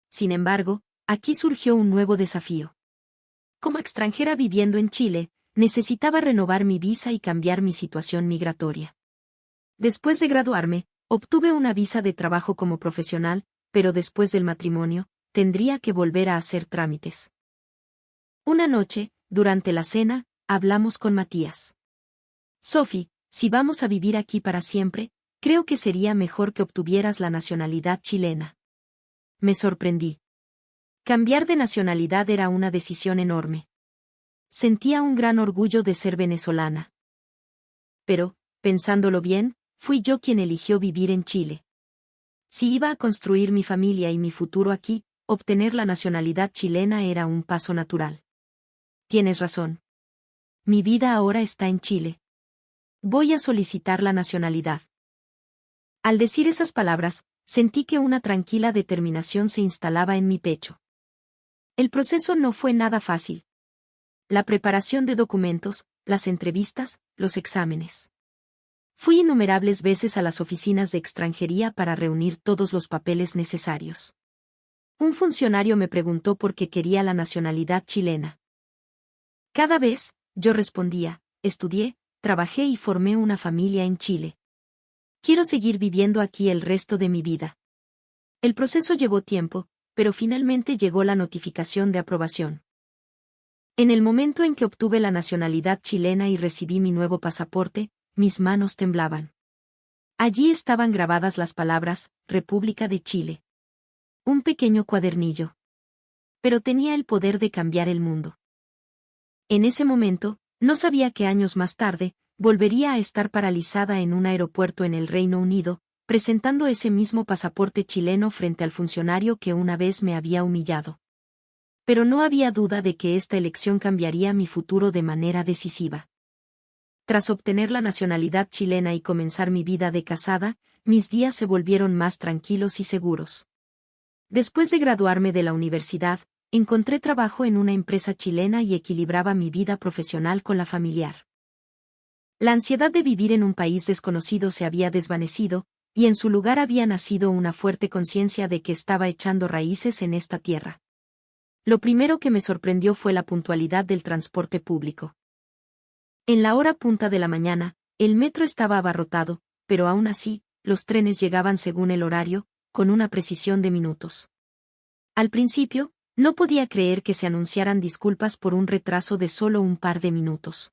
Sin embargo, aquí surgió un nuevo desafío. Como extranjera viviendo en Chile, necesitaba renovar mi visa y cambiar mi situación migratoria. Después de graduarme, obtuve una visa de trabajo como profesional, pero después del matrimonio, tendría que volver a hacer trámites. Una noche, durante la cena, hablamos con Matías. Sophie, si vamos a vivir aquí para siempre, creo que sería mejor que obtuvieras la nacionalidad chilena. Me sorprendí. Cambiar de nacionalidad era una decisión enorme. Sentía un gran orgullo de ser venezolana. Pero, pensándolo bien, fui yo quien eligió vivir en Chile. Si iba a construir mi familia y mi futuro aquí, obtener la nacionalidad chilena era un paso natural. Tienes razón. Mi vida ahora está en Chile. Voy a solicitar la nacionalidad. Al decir esas palabras, sentí que una tranquila determinación se instalaba en mi pecho. El proceso no fue nada fácil. La preparación de documentos, las entrevistas, los exámenes. Fui innumerables veces a las oficinas de extranjería para reunir todos los papeles necesarios. Un funcionario me preguntó por qué quería la nacionalidad chilena. Cada vez, yo respondía, estudié, trabajé y formé una familia en Chile. Quiero seguir viviendo aquí el resto de mi vida. El proceso llevó tiempo, pero finalmente llegó la notificación de aprobación. En el momento en que obtuve la nacionalidad chilena y recibí mi nuevo pasaporte, mis manos temblaban. Allí estaban grabadas las palabras, República de Chile. Un pequeño cuadernillo. Pero tenía el poder de cambiar el mundo. En ese momento, no sabía que años más tarde, volvería a estar paralizada en un aeropuerto en el Reino Unido, presentando ese mismo pasaporte chileno frente al funcionario que una vez me había humillado. Pero no había duda de que esta elección cambiaría mi futuro de manera decisiva. Tras obtener la nacionalidad chilena y comenzar mi vida de casada, mis días se volvieron más tranquilos y seguros. Después de graduarme de la universidad, encontré trabajo en una empresa chilena y equilibraba mi vida profesional con la familiar. La ansiedad de vivir en un país desconocido se había desvanecido, y en su lugar había nacido una fuerte conciencia de que estaba echando raíces en esta tierra. Lo primero que me sorprendió fue la puntualidad del transporte público. En la hora punta de la mañana, el metro estaba abarrotado, pero aún así, los trenes llegaban según el horario, con una precisión de minutos. Al principio, no podía creer que se anunciaran disculpas por un retraso de solo un par de minutos.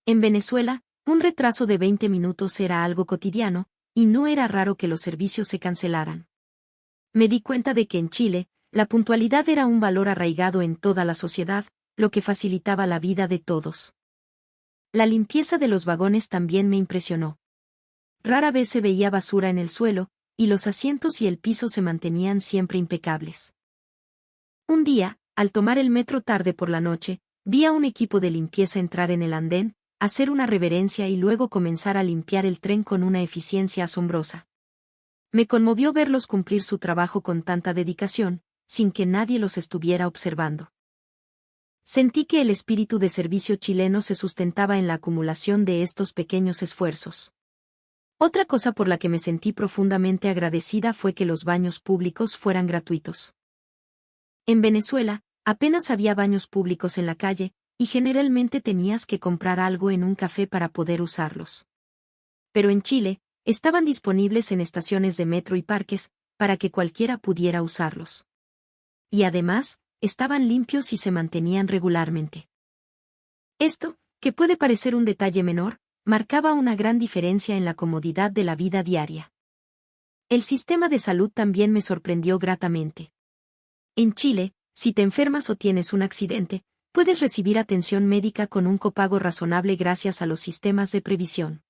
En Venezuela, un retraso de 20 minutos era algo cotidiano, y no era raro que los servicios se cancelaran. Me di cuenta de que en Chile, la puntualidad era un valor arraigado en toda la sociedad, lo que facilitaba la vida de todos. La limpieza de los vagones también me impresionó. Rara vez se veía basura en el suelo, y los asientos y el piso se mantenían siempre impecables. Un día, al tomar el metro tarde por la noche, vi a un equipo de limpieza entrar en el andén, hacer una reverencia y luego comenzar a limpiar el tren con una eficiencia asombrosa. Me conmovió verlos cumplir su trabajo con tanta dedicación, sin que nadie los estuviera observando. Sentí que el espíritu de servicio chileno se sustentaba en la acumulación de estos pequeños esfuerzos. Otra cosa por la que me sentí profundamente agradecida fue que los baños públicos fueran gratuitos. En Venezuela, apenas había baños públicos en la calle, y generalmente tenías que comprar algo en un café para poder usarlos. Pero en Chile, estaban disponibles en estaciones de metro y parques, para que cualquiera pudiera usarlos. Y además, estaban limpios y se mantenían regularmente. Esto, que puede parecer un detalle menor, marcaba una gran diferencia en la comodidad de la vida diaria. El sistema de salud también me sorprendió gratamente. En Chile, si te enfermas o tienes un accidente, puedes recibir atención médica con un copago razonable gracias a los sistemas de previsión.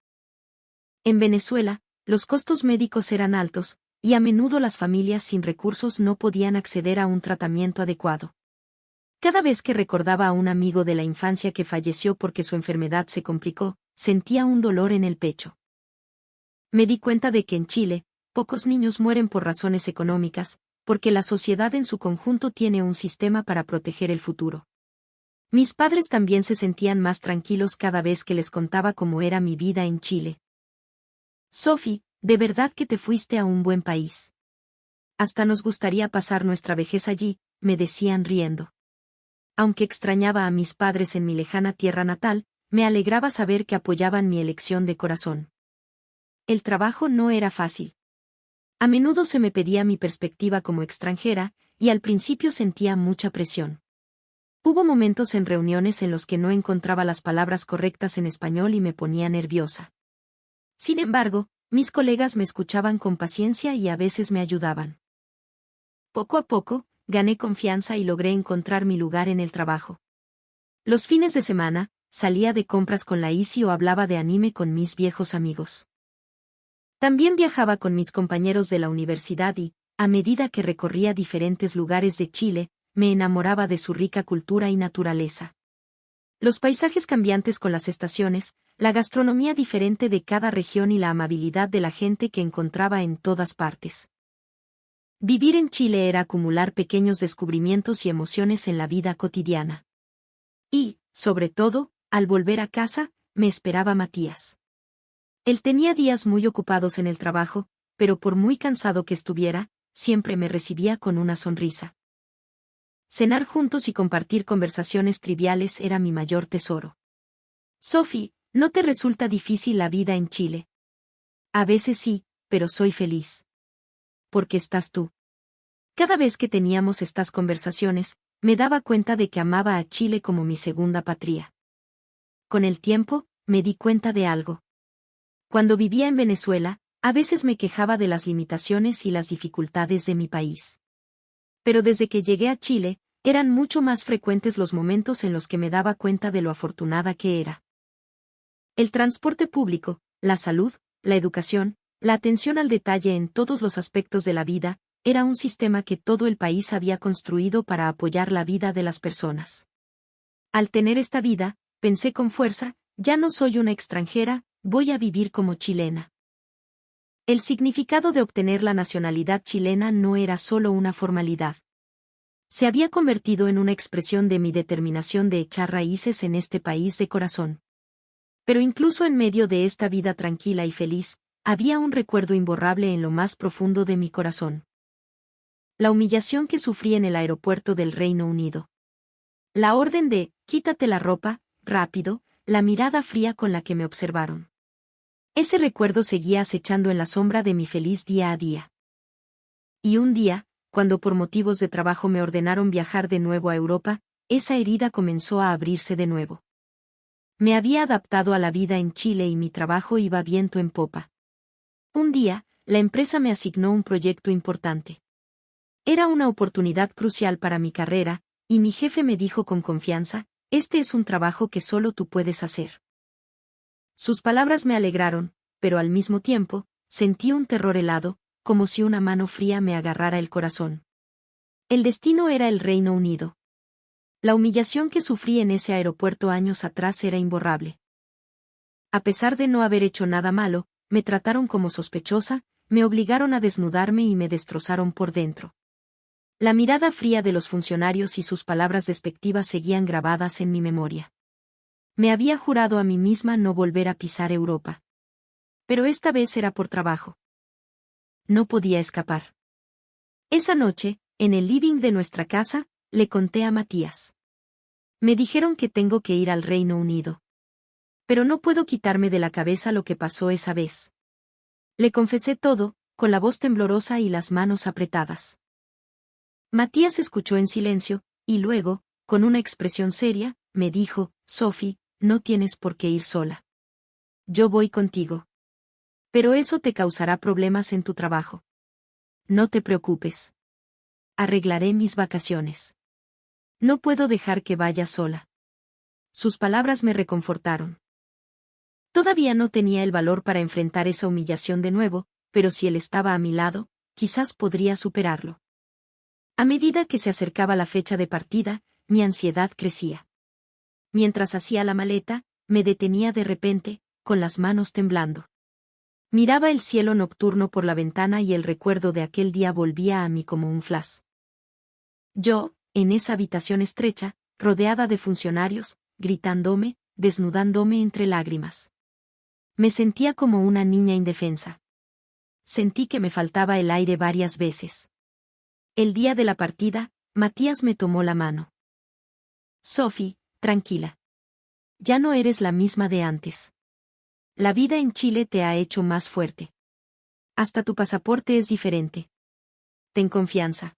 En Venezuela, los costos médicos eran altos, y a menudo las familias sin recursos no podían acceder a un tratamiento adecuado. Cada vez que recordaba a un amigo de la infancia que falleció porque su enfermedad se complicó, sentía un dolor en el pecho. Me di cuenta de que en Chile, pocos niños mueren por razones económicas, porque la sociedad en su conjunto tiene un sistema para proteger el futuro. Mis padres también se sentían más tranquilos cada vez que les contaba cómo era mi vida en Chile. Sophie, de verdad que te fuiste a un buen país. Hasta nos gustaría pasar nuestra vejez allí, me decían riendo. Aunque extrañaba a mis padres en mi lejana tierra natal, me alegraba saber que apoyaban mi elección de corazón. El trabajo no era fácil. A menudo se me pedía mi perspectiva como extranjera, y al principio sentía mucha presión. Hubo momentos en reuniones en los que no encontraba las palabras correctas en español y me ponía nerviosa. Sin embargo, mis colegas me escuchaban con paciencia y a veces me ayudaban. Poco a poco, gané confianza y logré encontrar mi lugar en el trabajo. Los fines de semana, salía de compras con la Isi o hablaba de anime con mis viejos amigos. También viajaba con mis compañeros de la universidad y, a medida que recorría diferentes lugares de Chile, me enamoraba de su rica cultura y naturaleza. Los paisajes cambiantes con las estaciones, la gastronomía diferente de cada región y la amabilidad de la gente que encontraba en todas partes. Vivir en Chile era acumular pequeños descubrimientos y emociones en la vida cotidiana. Y, sobre todo, al volver a casa, me esperaba Matías. Él tenía días muy ocupados en el trabajo, pero por muy cansado que estuviera, siempre me recibía con una sonrisa. Cenar juntos y compartir conversaciones triviales era mi mayor tesoro. Sophie, ¿no te resulta difícil la vida en Chile? A veces sí, pero soy feliz. Porque estás tú. Cada vez que teníamos estas conversaciones, me daba cuenta de que amaba a Chile como mi segunda patria. Con el tiempo, me di cuenta de algo. Cuando vivía en Venezuela, a veces me quejaba de las limitaciones y las dificultades de mi país. Pero desde que llegué a Chile, eran mucho más frecuentes los momentos en los que me daba cuenta de lo afortunada que era. El transporte público, la salud, la educación, la atención al detalle en todos los aspectos de la vida, era un sistema que todo el país había construido para apoyar la vida de las personas. Al tener esta vida, pensé con fuerza, ya no soy una extranjera, voy a vivir como chilena. El significado de obtener la nacionalidad chilena no era solo una formalidad. Se había convertido en una expresión de mi determinación de echar raíces en este país de corazón. Pero incluso en medio de esta vida tranquila y feliz, había un recuerdo imborrable en lo más profundo de mi corazón. La humillación que sufrí en el aeropuerto del Reino Unido. La orden de, quítate la ropa, rápido, la mirada fría con la que me observaron. Ese recuerdo seguía acechando en la sombra de mi feliz día a día. Y un día, cuando por motivos de trabajo me ordenaron viajar de nuevo a Europa, esa herida comenzó a abrirse de nuevo. Me había adaptado a la vida en Chile y mi trabajo iba viento en popa. Un día, la empresa me asignó un proyecto importante. Era una oportunidad crucial para mi carrera, y mi jefe me dijo con confianza, este es un trabajo que solo tú puedes hacer. Sus palabras me alegraron, pero al mismo tiempo, sentí un terror helado, como si una mano fría me agarrara el corazón. El destino era el Reino Unido. La humillación que sufrí en ese aeropuerto años atrás era imborrable. A pesar de no haber hecho nada malo, me trataron como sospechosa, me obligaron a desnudarme y me destrozaron por dentro. La mirada fría de los funcionarios y sus palabras despectivas seguían grabadas en mi memoria. Me había jurado a mí misma no volver a pisar Europa. Pero esta vez era por trabajo. No podía escapar. Esa noche, en el living de nuestra casa, le conté a Matías. Me dijeron que tengo que ir al Reino Unido. Pero no puedo quitarme de la cabeza lo que pasó esa vez. Le confesé todo, con la voz temblorosa y las manos apretadas. Matías escuchó en silencio, y luego, con una expresión seria, me dijo, Sophie, no tienes por qué ir sola. Yo voy contigo. Pero eso te causará problemas en tu trabajo. No te preocupes. Arreglaré mis vacaciones. No puedo dejar que vaya sola. Sus palabras me reconfortaron. Todavía no tenía el valor para enfrentar esa humillación de nuevo, pero si él estaba a mi lado, quizás podría superarlo. A medida que se acercaba la fecha de partida, mi ansiedad crecía. Mientras hacía la maleta, me detenía de repente, con las manos temblando. Miraba el cielo nocturno por la ventana y el recuerdo de aquel día volvía a mí como un flash. Yo, en esa habitación estrecha, rodeada de funcionarios, gritándome, desnudándome entre lágrimas. Me sentía como una niña indefensa. Sentí que me faltaba el aire varias veces. El día de la partida, Matías me tomó la mano. Sophie, tranquila. Ya no eres la misma de antes. La vida en Chile te ha hecho más fuerte. Hasta tu pasaporte es diferente. Ten confianza.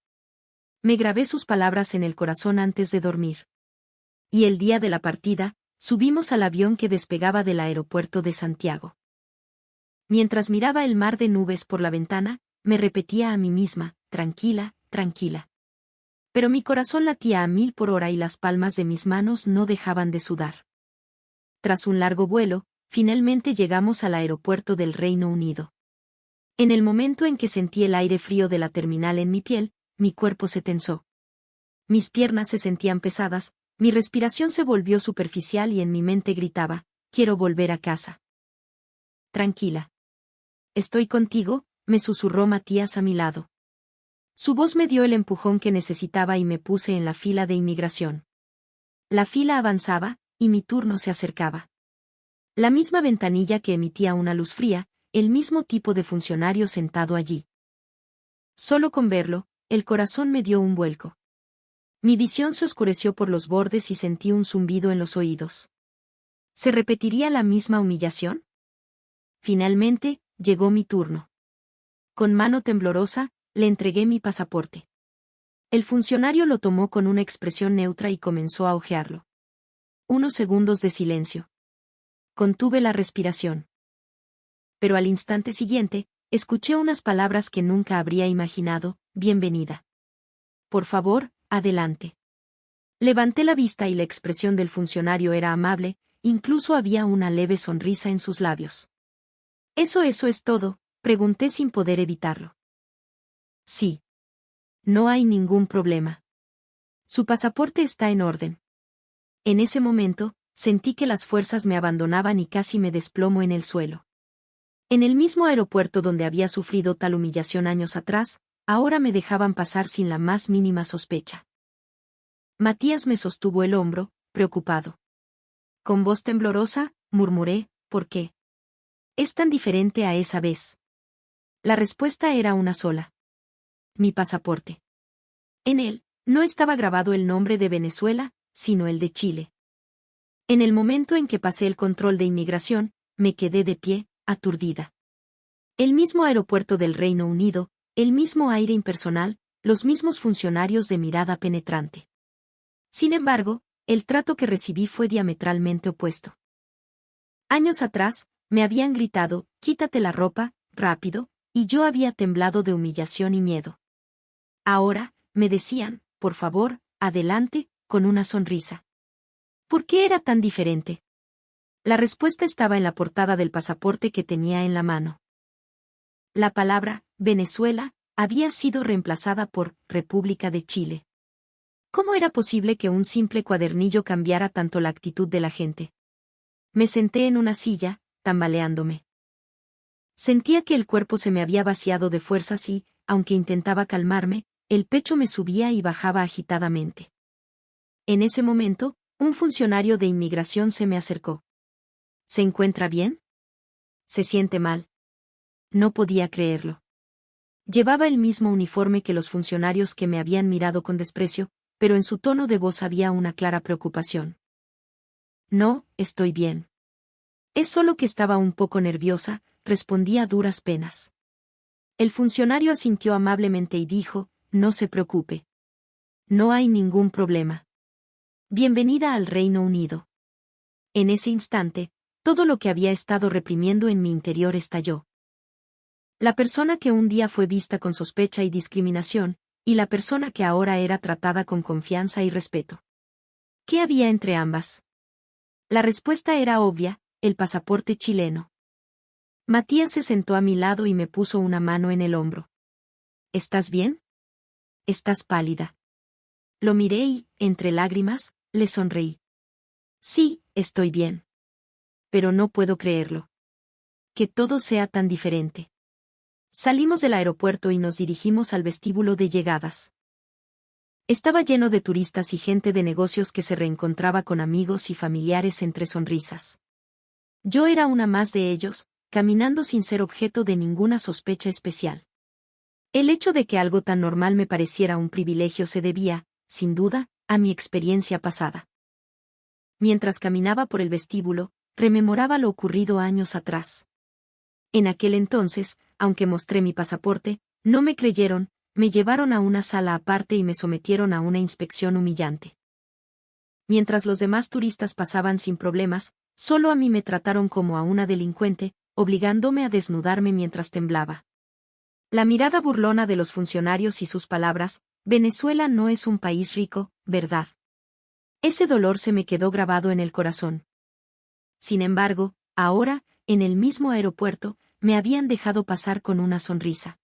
Me grabé sus palabras en el corazón antes de dormir. Y el día de la partida, subimos al avión que despegaba del aeropuerto de Santiago. Mientras miraba el mar de nubes por la ventana, me repetía a mí misma, tranquila, tranquila. Pero mi corazón latía a 1000 por hora y las palmas de mis manos no dejaban de sudar. Tras un largo vuelo, finalmente llegamos al aeropuerto del Reino Unido. En el momento en que sentí el aire frío de la terminal en mi piel, mi cuerpo se tensó. Mis piernas se sentían pesadas, mi respiración se volvió superficial y en mi mente gritaba, quiero volver a casa. Tranquila. Estoy contigo, me susurró Matías a mi lado. Su voz me dio el empujón que necesitaba y me puse en la fila de inmigración. La fila avanzaba, y mi turno se acercaba. La misma ventanilla que emitía una luz fría, el mismo tipo de funcionario sentado allí. Solo con verlo, el corazón me dio un vuelco. Mi visión se oscureció por los bordes y sentí un zumbido en los oídos. ¿Se repetiría la misma humillación? Finalmente, llegó mi turno. Con mano temblorosa, le entregué mi pasaporte. El funcionario lo tomó con una expresión neutra y comenzó a hojearlo. Unos segundos de silencio. Contuve la respiración. Pero al instante siguiente, escuché unas palabras que nunca habría imaginado: bienvenida. Por favor, adelante. Levanté la vista y la expresión del funcionario era amable, incluso había una leve sonrisa en sus labios. ¿Eso es todo?, pregunté sin poder evitarlo. Sí. No hay ningún problema. Su pasaporte está en orden. En ese momento, sentí que las fuerzas me abandonaban y casi me desplomo en el suelo. En el mismo aeropuerto donde había sufrido tal humillación años atrás, ahora me dejaban pasar sin la más mínima sospecha. Matías me sostuvo el hombro, preocupado. Con voz temblorosa, murmuré: ¿por qué? ¿Es tan diferente a esa vez? La respuesta era una sola. Mi pasaporte. En él, no estaba grabado el nombre de Venezuela, sino el de Chile. En el momento en que pasé el control de inmigración, me quedé de pie, aturdida. El mismo aeropuerto del Reino Unido, el mismo aire impersonal, los mismos funcionarios de mirada penetrante. Sin embargo, el trato que recibí fue diametralmente opuesto. Años atrás, me habían gritado: quítate la ropa, rápido, y yo había temblado de humillación y miedo. Ahora, me decían: por favor, adelante, con una sonrisa. ¿Por qué era tan diferente? La respuesta estaba en la portada del pasaporte que tenía en la mano. La palabra Venezuela había sido reemplazada por República de Chile. ¿Cómo era posible que un simple cuadernillo cambiara tanto la actitud de la gente? Me senté en una silla, tambaleándome. Sentía que el cuerpo se me había vaciado de fuerzas y, aunque intentaba calmarme, el pecho me subía y bajaba agitadamente. En ese momento, un funcionario de inmigración se me acercó. ¿Se encuentra bien? ¿Se siente mal? No podía creerlo. Llevaba el mismo uniforme que los funcionarios que me habían mirado con desprecio, pero en su tono de voz había una clara preocupación. No, estoy bien. Es solo que estaba un poco nerviosa, respondí a duras penas. El funcionario asintió amablemente y dijo: no se preocupe. No hay ningún problema. Bienvenida al Reino Unido. En ese instante, todo lo que había estado reprimiendo en mi interior estalló. La persona que un día fue vista con sospecha y discriminación, y la persona que ahora era tratada con confianza y respeto. ¿Qué había entre ambas? La respuesta era obvia: el pasaporte chileno. Matías se sentó a mi lado y me puso una mano en el hombro. ¿Estás bien? Estás pálida. Lo miré y, entre lágrimas, le sonreí. Sí, estoy bien. Pero no puedo creerlo. Que todo sea tan diferente. Salimos del aeropuerto y nos dirigimos al vestíbulo de llegadas. Estaba lleno de turistas y gente de negocios que se reencontraba con amigos y familiares entre sonrisas. Yo era una más de ellos, caminando sin ser objeto de ninguna sospecha especial. El hecho de que algo tan normal me pareciera un privilegio se debía, sin duda, a mi experiencia pasada. Mientras caminaba por el vestíbulo, rememoraba lo ocurrido años atrás. En aquel entonces, aunque mostré mi pasaporte, no me creyeron, me llevaron a una sala aparte y me sometieron a una inspección humillante. Mientras los demás turistas pasaban sin problemas, solo a mí me trataron como a una delincuente, obligándome a desnudarme mientras temblaba. La mirada burlona de los funcionarios y sus palabras: Venezuela no es un país rico, ¿verdad? Ese dolor se me quedó grabado en el corazón. Sin embargo, ahora, en el mismo aeropuerto, me habían dejado pasar con una sonrisa.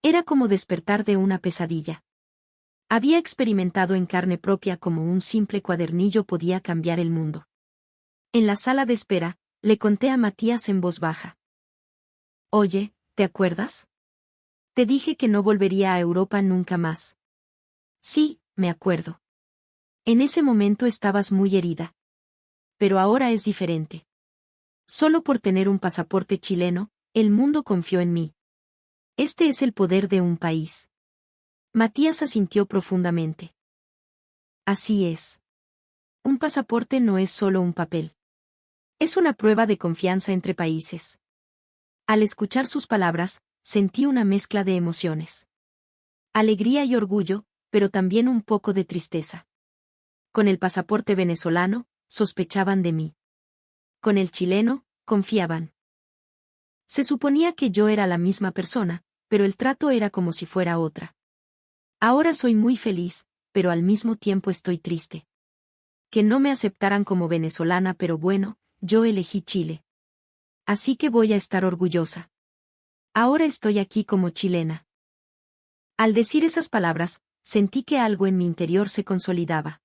Era como despertar de una pesadilla. Había experimentado en carne propia cómo un simple cuadernillo podía cambiar el mundo. En la sala de espera, le conté a Matías en voz baja. Oye, ¿te acuerdas? Te dije que no volvería a Europa nunca más. Sí, me acuerdo. En ese momento estabas muy herida. Pero ahora es diferente. Solo por tener un pasaporte chileno, el mundo confió en mí. Este es el poder de un país. Matías asintió profundamente. Así es. Un pasaporte no es solo un papel. Es una prueba de confianza entre países. Al escuchar sus palabras, sentí una mezcla de emociones. Alegría y orgullo, pero también un poco de tristeza. Con el pasaporte venezolano, sospechaban de mí. Con el chileno, confiaban. Se suponía que yo era la misma persona, pero el trato era como si fuera otra. Ahora soy muy feliz, pero al mismo tiempo estoy triste. Que no me aceptaran como venezolana, pero bueno, yo elegí Chile. Así que voy a estar orgullosa. Ahora estoy aquí como chilena. Al decir esas palabras, sentí que algo en mi interior se consolidaba.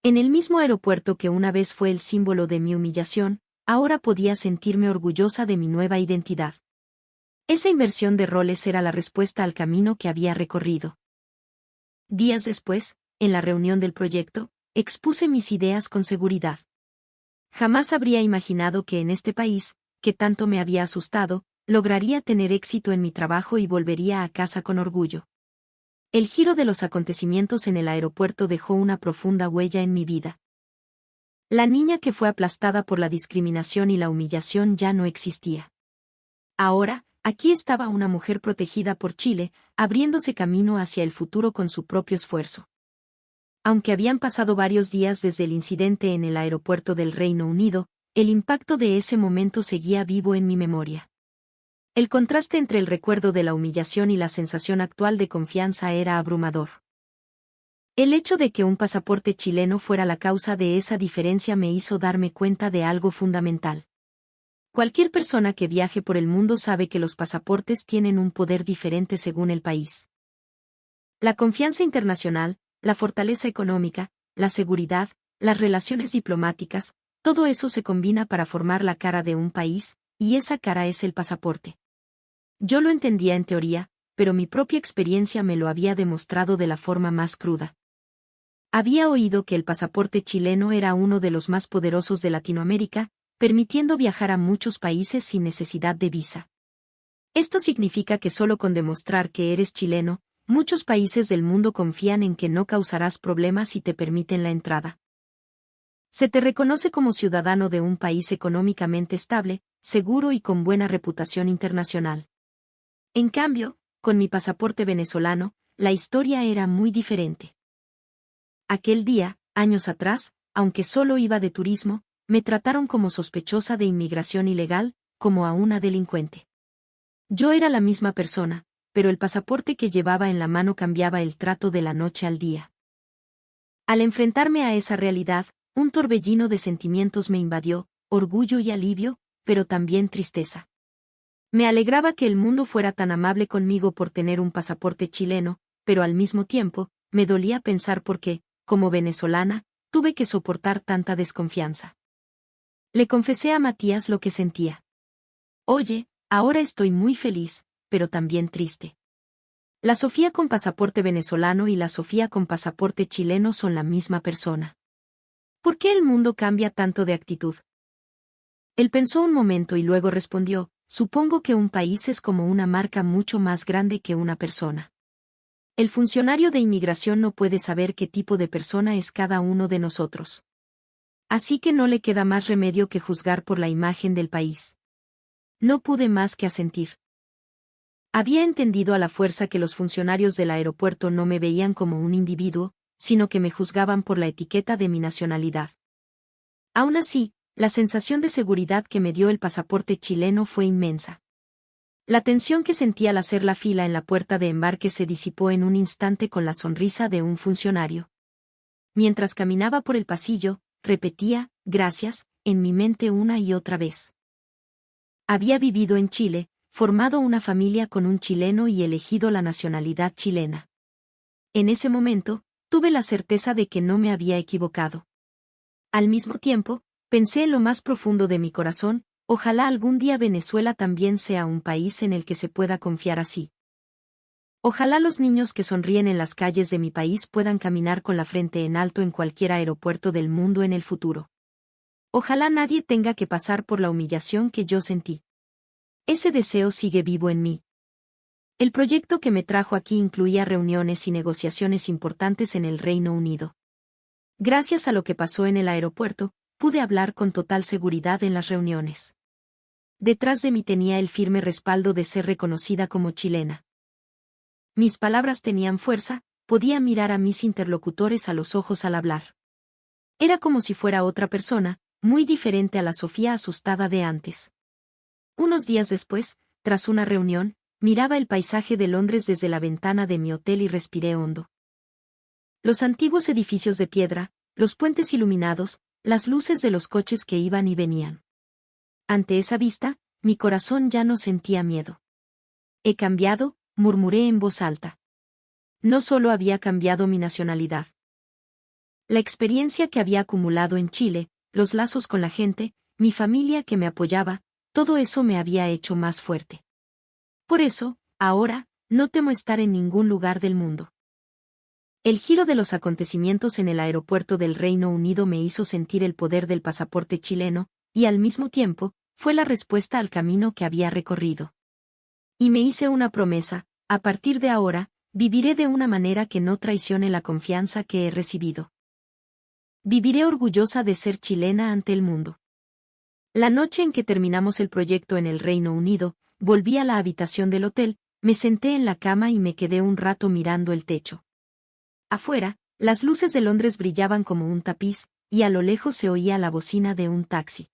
En el mismo aeropuerto que una vez fue el símbolo de mi humillación, ahora podía sentirme orgullosa de mi nueva identidad. Esa inversión de roles era la respuesta al camino que había recorrido. Días después, en la reunión del proyecto, expuse mis ideas con seguridad. Jamás habría imaginado que en este país, que tanto me había asustado, lograría tener éxito en mi trabajo y volvería a casa con orgullo. El giro de los acontecimientos en el aeropuerto dejó una profunda huella en mi vida. La niña que fue aplastada por la discriminación y la humillación ya no existía. Ahora, aquí estaba una mujer protegida por Chile, abriéndose camino hacia el futuro con su propio esfuerzo. Aunque habían pasado varios días desde el incidente en el aeropuerto del Reino Unido, el impacto de ese momento seguía vivo en mi memoria. El contraste entre el recuerdo de la humillación y la sensación actual de confianza era abrumador. El hecho de que un pasaporte chileno fuera la causa de esa diferencia me hizo darme cuenta de algo fundamental. Cualquier persona que viaje por el mundo sabe que los pasaportes tienen un poder diferente según el país. La confianza internacional, la fortaleza económica, la seguridad, las relaciones diplomáticas, todo eso se combina para formar la cara de un país, y esa cara es el pasaporte. Yo lo entendía en teoría, pero mi propia experiencia me lo había demostrado de la forma más cruda. Había oído que el pasaporte chileno era uno de los más poderosos de Latinoamérica, permitiendo viajar a muchos países sin necesidad de visa. Esto significa que solo con demostrar que eres chileno, muchos países del mundo confían en que no causarás problemas y te permiten la entrada. Se te reconoce como ciudadano de un país económicamente estable, seguro y con buena reputación internacional. En cambio, con mi pasaporte venezolano, la historia era muy diferente. Aquel día, años atrás, aunque solo iba de turismo, me trataron como sospechosa de inmigración ilegal, como a una delincuente. Yo era la misma persona, pero el pasaporte que llevaba en la mano cambiaba el trato de la noche al día. Al enfrentarme a esa realidad, un torbellino de sentimientos me invadió, orgullo y alivio, pero también tristeza. Me alegraba que el mundo fuera tan amable conmigo por tener un pasaporte chileno, pero al mismo tiempo, me dolía pensar por qué, como venezolana, tuve que soportar tanta desconfianza. Le confesé a Matías lo que sentía. Oye, ahora estoy muy feliz, pero también triste. La Sofía con pasaporte venezolano y la Sofía con pasaporte chileno son la misma persona. ¿Por qué el mundo cambia tanto de actitud? Él pensó un momento y luego respondió, supongo que un país es como una marca mucho más grande que una persona. El funcionario de inmigración no puede saber qué tipo de persona es cada uno de nosotros. Así que no le queda más remedio que juzgar por la imagen del país. No pude más que asentir. Había entendido a la fuerza que los funcionarios del aeropuerto no me veían como un individuo, sino que me juzgaban por la etiqueta de mi nacionalidad. Aún así, la sensación de seguridad que me dio el pasaporte chileno fue inmensa. La tensión que sentí al hacer la fila en la puerta de embarque se disipó en un instante con la sonrisa de un funcionario. Mientras caminaba por el pasillo, repetía, gracias, en mi mente una y otra vez. Había vivido en Chile, formado una familia con un chileno y elegido la nacionalidad chilena. En ese momento, tuve la certeza de que no me había equivocado. Al mismo tiempo, pensé en lo más profundo de mi corazón, ojalá algún día Venezuela también sea un país en el que se pueda confiar así. Ojalá los niños que sonríen en las calles de mi país puedan caminar con la frente en alto en cualquier aeropuerto del mundo en el futuro. Ojalá nadie tenga que pasar por la humillación que yo sentí. Ese deseo sigue vivo en mí. El proyecto que me trajo aquí incluía reuniones y negociaciones importantes en el Reino Unido. Gracias a lo que pasó en el aeropuerto, pude hablar con total seguridad en las reuniones. Detrás de mí tenía el firme respaldo de ser reconocida como chilena. Mis palabras tenían fuerza, podía mirar a mis interlocutores a los ojos al hablar. Era como si fuera otra persona, muy diferente a la Sofía asustada de antes. Unos días después, tras una reunión, miraba el paisaje de Londres desde la ventana de mi hotel y respiré hondo. Los antiguos edificios de piedra, los puentes iluminados, las luces de los coches que iban y venían. Ante esa vista, mi corazón ya no sentía miedo. He cambiado, murmuré en voz alta. No solo había cambiado mi nacionalidad. La experiencia que había acumulado en Chile, los lazos con la gente, mi familia que me apoyaba, todo eso me había hecho más fuerte. Por eso, ahora, no temo estar en ningún lugar del mundo. El giro de los acontecimientos en el aeropuerto del Reino Unido me hizo sentir el poder del pasaporte chileno, y al mismo tiempo, fue la respuesta al camino que había recorrido. Y me hice una promesa: a partir de ahora, viviré de una manera que no traicione la confianza que he recibido. Viviré orgullosa de ser chilena ante el mundo. La noche en que terminamos el proyecto en el Reino Unido, volví a la habitación del hotel, me senté en la cama y me quedé un rato mirando el techo. Afuera, las luces de Londres brillaban como un tapiz, y a lo lejos se oía la bocina de un taxi.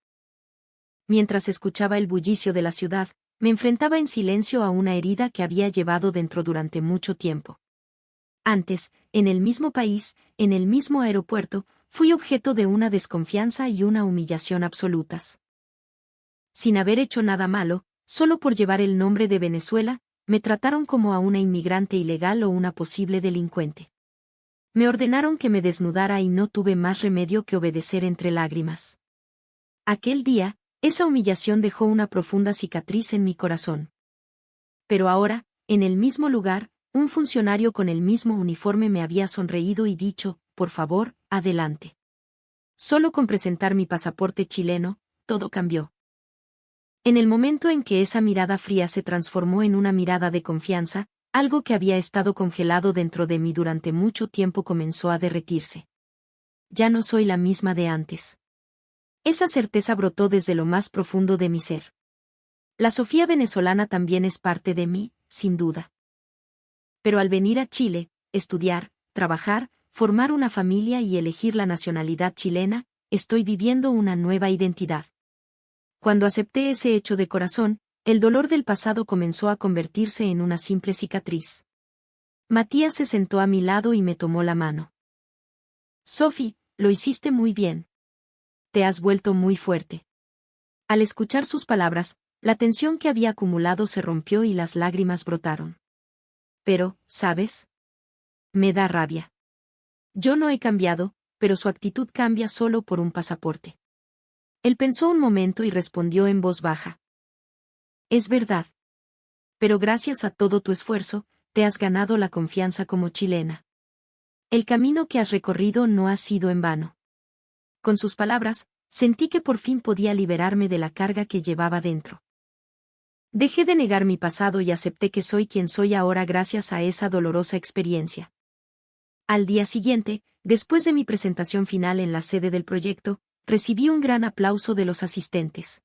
Mientras escuchaba el bullicio de la ciudad, me enfrentaba en silencio a una herida que había llevado dentro durante mucho tiempo. Antes, en el mismo país, en el mismo aeropuerto, fui objeto de una desconfianza y una humillación absolutas. Sin haber hecho nada malo, solo por llevar el nombre de Venezuela, me trataron como a una inmigrante ilegal o una posible delincuente. Me ordenaron que me desnudara y no tuve más remedio que obedecer entre lágrimas. Aquel día, esa humillación dejó una profunda cicatriz en mi corazón. Pero ahora, en el mismo lugar, un funcionario con el mismo uniforme me había sonreído y dicho: por favor, adelante. Solo con presentar mi pasaporte chileno, todo cambió. En el momento en que esa mirada fría se transformó en una mirada de confianza, algo que había estado congelado dentro de mí durante mucho tiempo comenzó a derretirse. Ya no soy la misma de antes. Esa certeza brotó desde lo más profundo de mi ser. La Sofía venezolana también es parte de mí, sin duda. Pero al venir a Chile, estudiar, trabajar, formar una familia y elegir la nacionalidad chilena, estoy viviendo una nueva identidad. Cuando acepté ese hecho de corazón, el dolor del pasado comenzó a convertirse en una simple cicatriz. Matías se sentó a mi lado y me tomó la mano. Sophie, lo hiciste muy bien. Te has vuelto muy fuerte. Al escuchar sus palabras, la tensión que había acumulado se rompió y las lágrimas brotaron. Pero, ¿sabes? Me da rabia. Yo no he cambiado, pero su actitud cambia solo por un pasaporte. Él pensó un momento y respondió en voz baja. Es verdad. Pero gracias a todo tu esfuerzo, te has ganado la confianza como chilena. El camino que has recorrido no ha sido en vano. Con sus palabras, sentí que por fin podía liberarme de la carga que llevaba dentro. Dejé de negar mi pasado y acepté que soy quien soy ahora gracias a esa dolorosa experiencia. Al día siguiente, después de mi presentación final en la sede del proyecto, recibí un gran aplauso de los asistentes.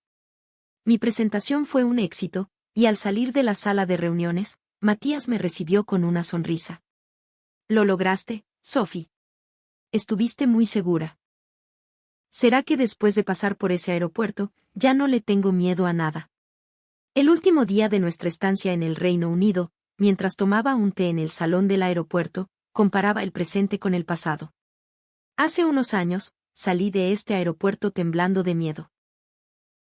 Mi presentación fue un éxito, y al salir de la sala de reuniones, Matías me recibió con una sonrisa. Lo lograste, Sophie. Estuviste muy segura. ¿Será que después de pasar por ese aeropuerto, ya no le tengo miedo a nada? El último día de nuestra estancia en el Reino Unido, mientras tomaba un té en el salón del aeropuerto, comparaba el presente con el pasado. Hace unos años, salí de este aeropuerto temblando de miedo.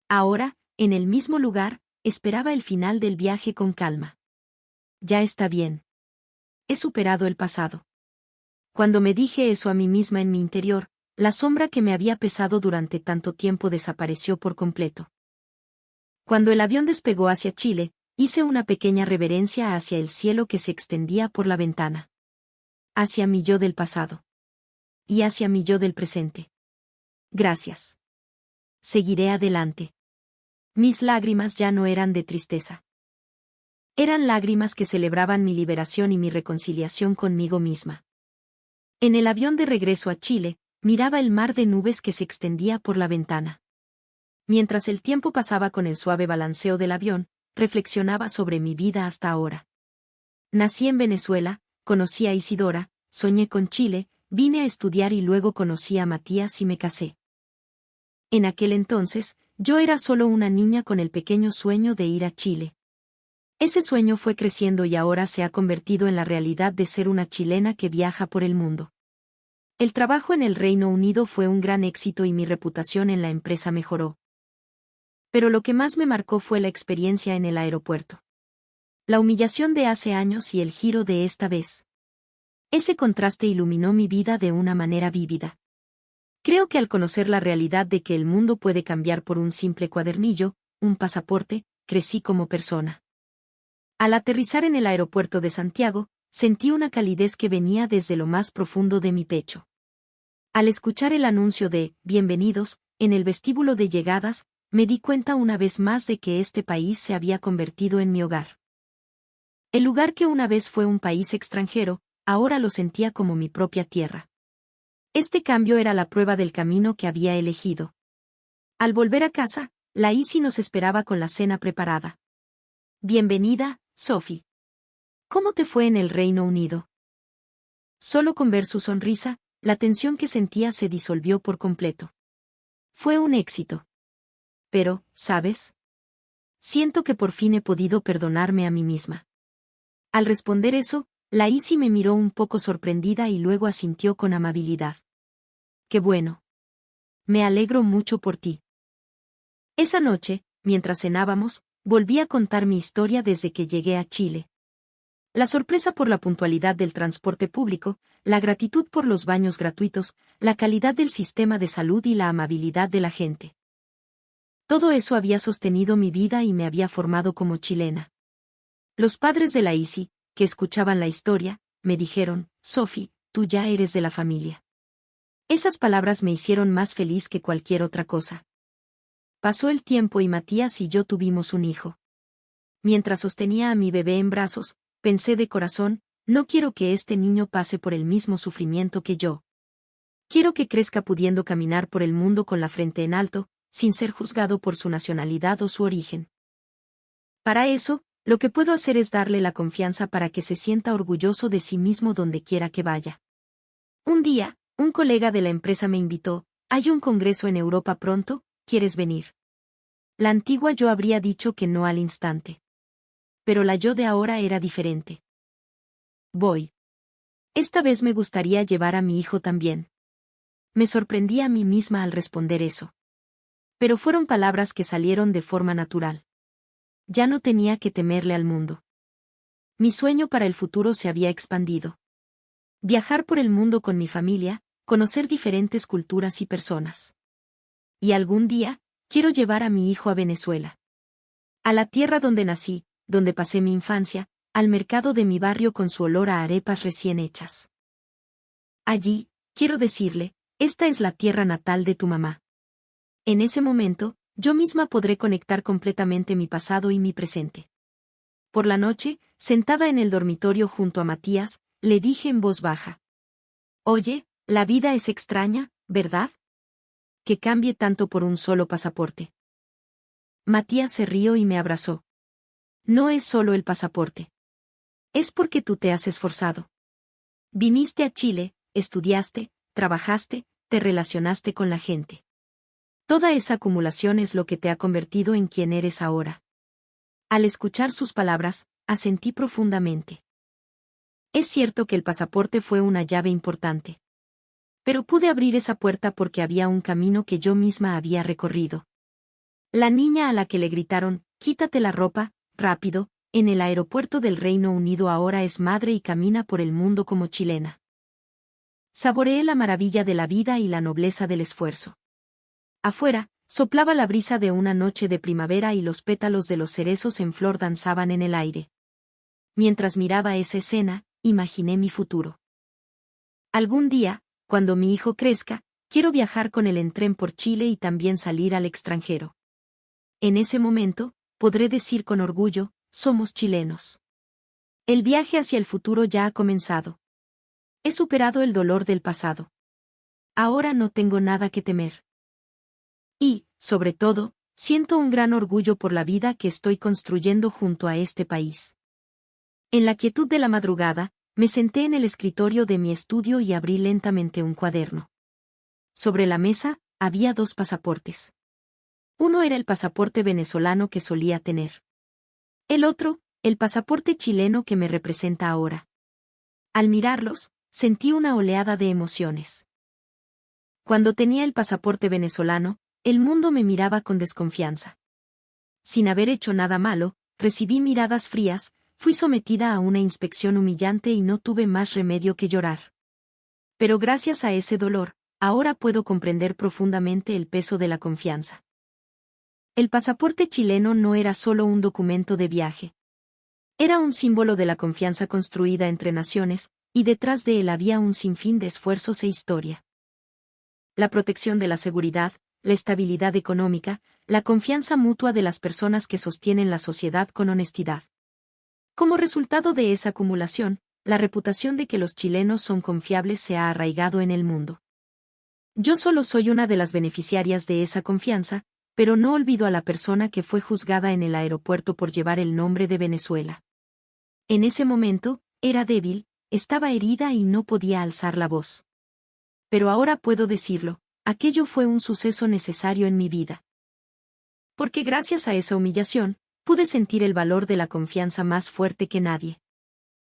Ahora, en el mismo lugar, esperaba el final del viaje con calma. Ya está bien. He superado el pasado. Cuando me dije eso a mí misma en mi interior, la sombra que me había pesado durante tanto tiempo desapareció por completo. Cuando el avión despegó hacia Chile, hice una pequeña reverencia hacia el cielo que se extendía por la ventana. Hacia mi yo del pasado. Y hacia mi yo del presente. Gracias. Seguiré adelante. Mis lágrimas ya no eran de tristeza. Eran lágrimas que celebraban mi liberación y mi reconciliación conmigo misma. En el avión de regreso a Chile, miraba el mar de nubes que se extendía por la ventana. Mientras el tiempo pasaba con el suave balanceo del avión, reflexionaba sobre mi vida hasta ahora. Nací en Venezuela, conocí a Isidora, soñé con Chile, vine a estudiar y luego conocí a Matías y me casé. En aquel entonces, yo era solo una niña con el pequeño sueño de ir a Chile. Ese sueño fue creciendo y ahora se ha convertido en la realidad de ser una chilena que viaja por el mundo. El trabajo en el Reino Unido fue un gran éxito y mi reputación en la empresa mejoró. Pero lo que más me marcó fue la experiencia en el aeropuerto. La humillación de hace años y el giro de esta vez. Ese contraste iluminó mi vida de una manera vívida. Creo que al conocer la realidad de que el mundo puede cambiar por un simple cuadernillo, un pasaporte, crecí como persona. Al aterrizar en el aeropuerto de Santiago, sentí una calidez que venía desde lo más profundo de mi pecho. Al escuchar el anuncio de «Bienvenidos», en el vestíbulo de llegadas, me di cuenta una vez más de que este país se había convertido en mi hogar. El lugar que una vez fue un país extranjero, ahora lo sentía como mi propia tierra. Este cambio era la prueba del camino que había elegido. Al volver a casa, la Isi nos esperaba con la cena preparada. «Bienvenida, Sophie. ¿Cómo te fue en el Reino Unido?» Solo con ver su sonrisa, la tensión que sentía se disolvió por completo. Fue un éxito. Pero, ¿sabes? Siento que por fin he podido perdonarme a mí misma. Al responder eso, la Isi me miró un poco sorprendida y luego asintió con amabilidad. «Qué bueno. Me alegro mucho por ti». Esa noche, mientras cenábamos, volví a contar mi historia desde que llegué a Chile. La sorpresa por la puntualidad del transporte público, la gratitud por los baños gratuitos, la calidad del sistema de salud y la amabilidad de la gente. Todo eso había sostenido mi vida y me había formado como chilena. Los padres de la Isi, que escuchaban la historia, me dijeron: «Sophie, tú ya eres de la familia». Esas palabras me hicieron más feliz que cualquier otra cosa. Pasó el tiempo y Matías y yo tuvimos un hijo. Mientras sostenía a mi bebé en brazos, pensé de corazón: no quiero que este niño pase por el mismo sufrimiento que yo. Quiero que crezca pudiendo caminar por el mundo con la frente en alto, sin ser juzgado por su nacionalidad o su origen. Para eso, lo que puedo hacer es darle la confianza para que se sienta orgulloso de sí mismo donde quiera que vaya. Un día, un colega de la empresa me invitó: «Hay un congreso en Europa pronto, ¿quieres venir?». La antigua yo habría dicho que no al instante. Pero la yo de ahora era diferente. «Voy. Esta vez me gustaría llevar a mi hijo también». Me sorprendí a mí misma al responder eso. Pero fueron palabras que salieron de forma natural. Ya no tenía que temerle al mundo. Mi sueño para el futuro se había expandido. Viajar por el mundo con mi familia, conocer diferentes culturas y personas. Y algún día, quiero llevar a mi hijo a Venezuela. A la tierra donde nací, donde pasé mi infancia, al mercado de mi barrio con su olor a arepas recién hechas. Allí, quiero decirle: «Esta es la tierra natal de tu mamá». En ese momento, yo misma podré conectar completamente mi pasado y mi presente. Por la noche, sentada en el dormitorio junto a Matías, le dije en voz baja: «Oye, la vida es extraña, ¿verdad? Que cambie tanto por un solo pasaporte». Matías se rió y me abrazó. «No es solo el pasaporte. Es porque tú te has esforzado. Viniste a Chile, estudiaste, trabajaste, te relacionaste con la gente. Toda esa acumulación es lo que te ha convertido en quien eres ahora». Al escuchar sus palabras, asentí profundamente. Es cierto que el pasaporte fue una llave importante. Pero pude abrir esa puerta porque había un camino que yo misma había recorrido. La niña a la que le gritaron: «Quítate la ropa, rápido», en el aeropuerto del Reino Unido ahora es madre y camina por el mundo como chilena. Saboreé la maravilla de la vida y la nobleza del esfuerzo. Afuera, soplaba la brisa de una noche de primavera y los pétalos de los cerezos en flor danzaban en el aire. Mientras miraba esa escena, imaginé mi futuro. Algún día, cuando mi hijo crezca, quiero viajar con él en tren por Chile y también salir al extranjero. En ese momento, podré decir con orgullo: somos chilenos. El viaje hacia el futuro ya ha comenzado. He superado el dolor del pasado. Ahora no tengo nada que temer. Y, sobre todo, siento un gran orgullo por la vida que estoy construyendo junto a este país. En la quietud de la madrugada, me senté en el escritorio de mi estudio y abrí lentamente un cuaderno. Sobre la mesa, había 2 pasaportes. Uno era el pasaporte venezolano que solía tener. El otro, el pasaporte chileno que me representa ahora. Al mirarlos, sentí una oleada de emociones. Cuando tenía el pasaporte venezolano, el mundo me miraba con desconfianza. Sin haber hecho nada malo, recibí miradas frías, fui sometida a una inspección humillante y no tuve más remedio que llorar. Pero gracias a ese dolor, ahora puedo comprender profundamente el peso de la confianza. El pasaporte chileno no era solo un documento de viaje. Era un símbolo de la confianza construida entre naciones, y detrás de él había un sinfín de esfuerzos e historia. La protección de la seguridad, la estabilidad económica, la confianza mutua de las personas que sostienen la sociedad con honestidad. Como resultado de esa acumulación, la reputación de que los chilenos son confiables se ha arraigado en el mundo. Yo solo soy una de las beneficiarias de esa confianza, pero no olvido a la persona que fue juzgada en el aeropuerto por llevar el nombre de Venezuela. En ese momento, era débil, estaba herida y no podía alzar la voz. Pero ahora puedo decirlo, aquello fue un suceso necesario en mi vida. Porque gracias a esa humillación, pude sentir el valor de la confianza más fuerte que nadie.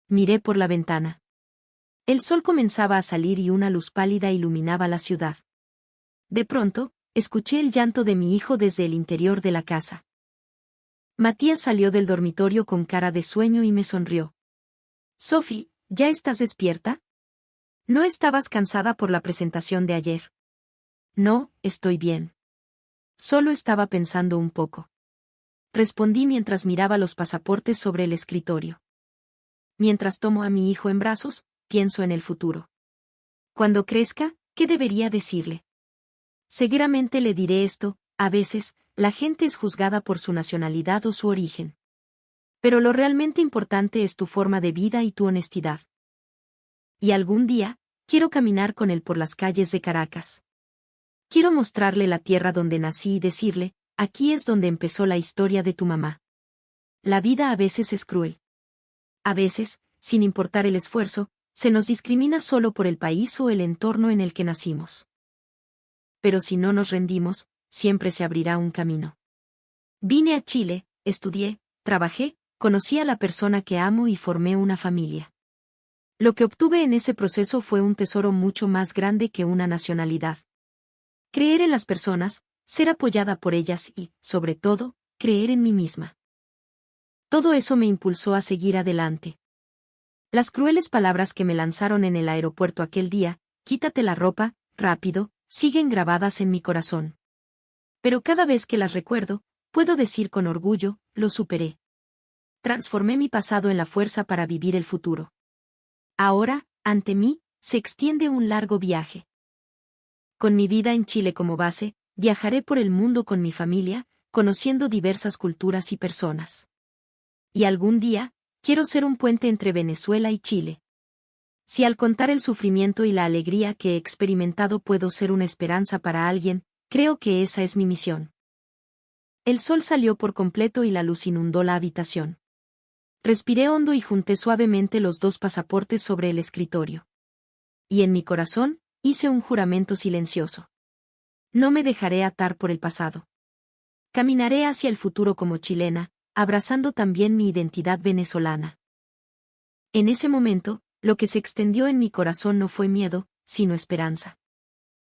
Miré por la ventana. El sol comenzaba a salir y una luz pálida iluminaba la ciudad. De pronto, escuché el llanto de mi hijo desde el interior de la casa. Matías salió del dormitorio con cara de sueño y me sonrió. Sophie, ¿ya estás despierta? ¿No estabas cansada por la presentación de ayer? No, estoy bien. Solo estaba pensando un poco. Respondí mientras miraba los pasaportes sobre el escritorio. Mientras tomo a mi hijo en brazos, pienso en el futuro. Cuando crezca, ¿qué debería decirle? Seguramente le diré esto: a veces, la gente es juzgada por su nacionalidad o su origen. Pero lo realmente importante es tu forma de vida y tu honestidad. Y algún día, quiero caminar con él por las calles de Caracas. Quiero mostrarle la tierra donde nací y decirle: aquí es donde empezó la historia de tu mamá. La vida a veces es cruel. A veces, sin importar el esfuerzo, se nos discrimina solo por el país o el entorno en el que nacimos. Pero si no nos rendimos, siempre se abrirá un camino. Vine a Chile, estudié, trabajé, conocí a la persona que amo y formé una familia. Lo que obtuve en ese proceso fue un tesoro mucho más grande que una nacionalidad. Creer en las personas, ser apoyada por ellas y, sobre todo, creer en mí misma. Todo eso me impulsó a seguir adelante. Las crueles palabras que me lanzaron en el aeropuerto aquel día: quítate la ropa, rápido, siguen grabadas en mi corazón. Pero cada vez que las recuerdo, puedo decir con orgullo: lo superé. Transformé mi pasado en la fuerza para vivir el futuro. Ahora, ante mí, se extiende un largo viaje. Con mi vida en Chile como base, viajaré por el mundo con mi familia, conociendo diversas culturas y personas. Y algún día, quiero ser un puente entre Venezuela y Chile. Si al contar el sufrimiento y la alegría que he experimentado puedo ser una esperanza para alguien, creo que esa es mi misión. El sol salió por completo y la luz inundó la habitación. Respiré hondo y junté suavemente los 2 pasaportes sobre el escritorio. Y en mi corazón, hice un juramento silencioso. No me dejaré atar por el pasado. Caminaré hacia el futuro como chilena, abrazando también mi identidad venezolana. En ese momento, lo que se extendió en mi corazón no fue miedo, sino esperanza.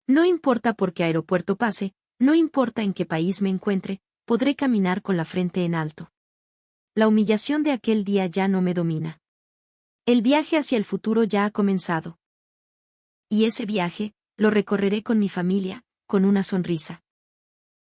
No importa por qué aeropuerto pase, no importa en qué país me encuentre, podré caminar con la frente en alto. La humillación de aquel día ya no me domina. El viaje hacia el futuro ya ha comenzado. Y ese viaje, lo recorreré con mi familia, con una sonrisa.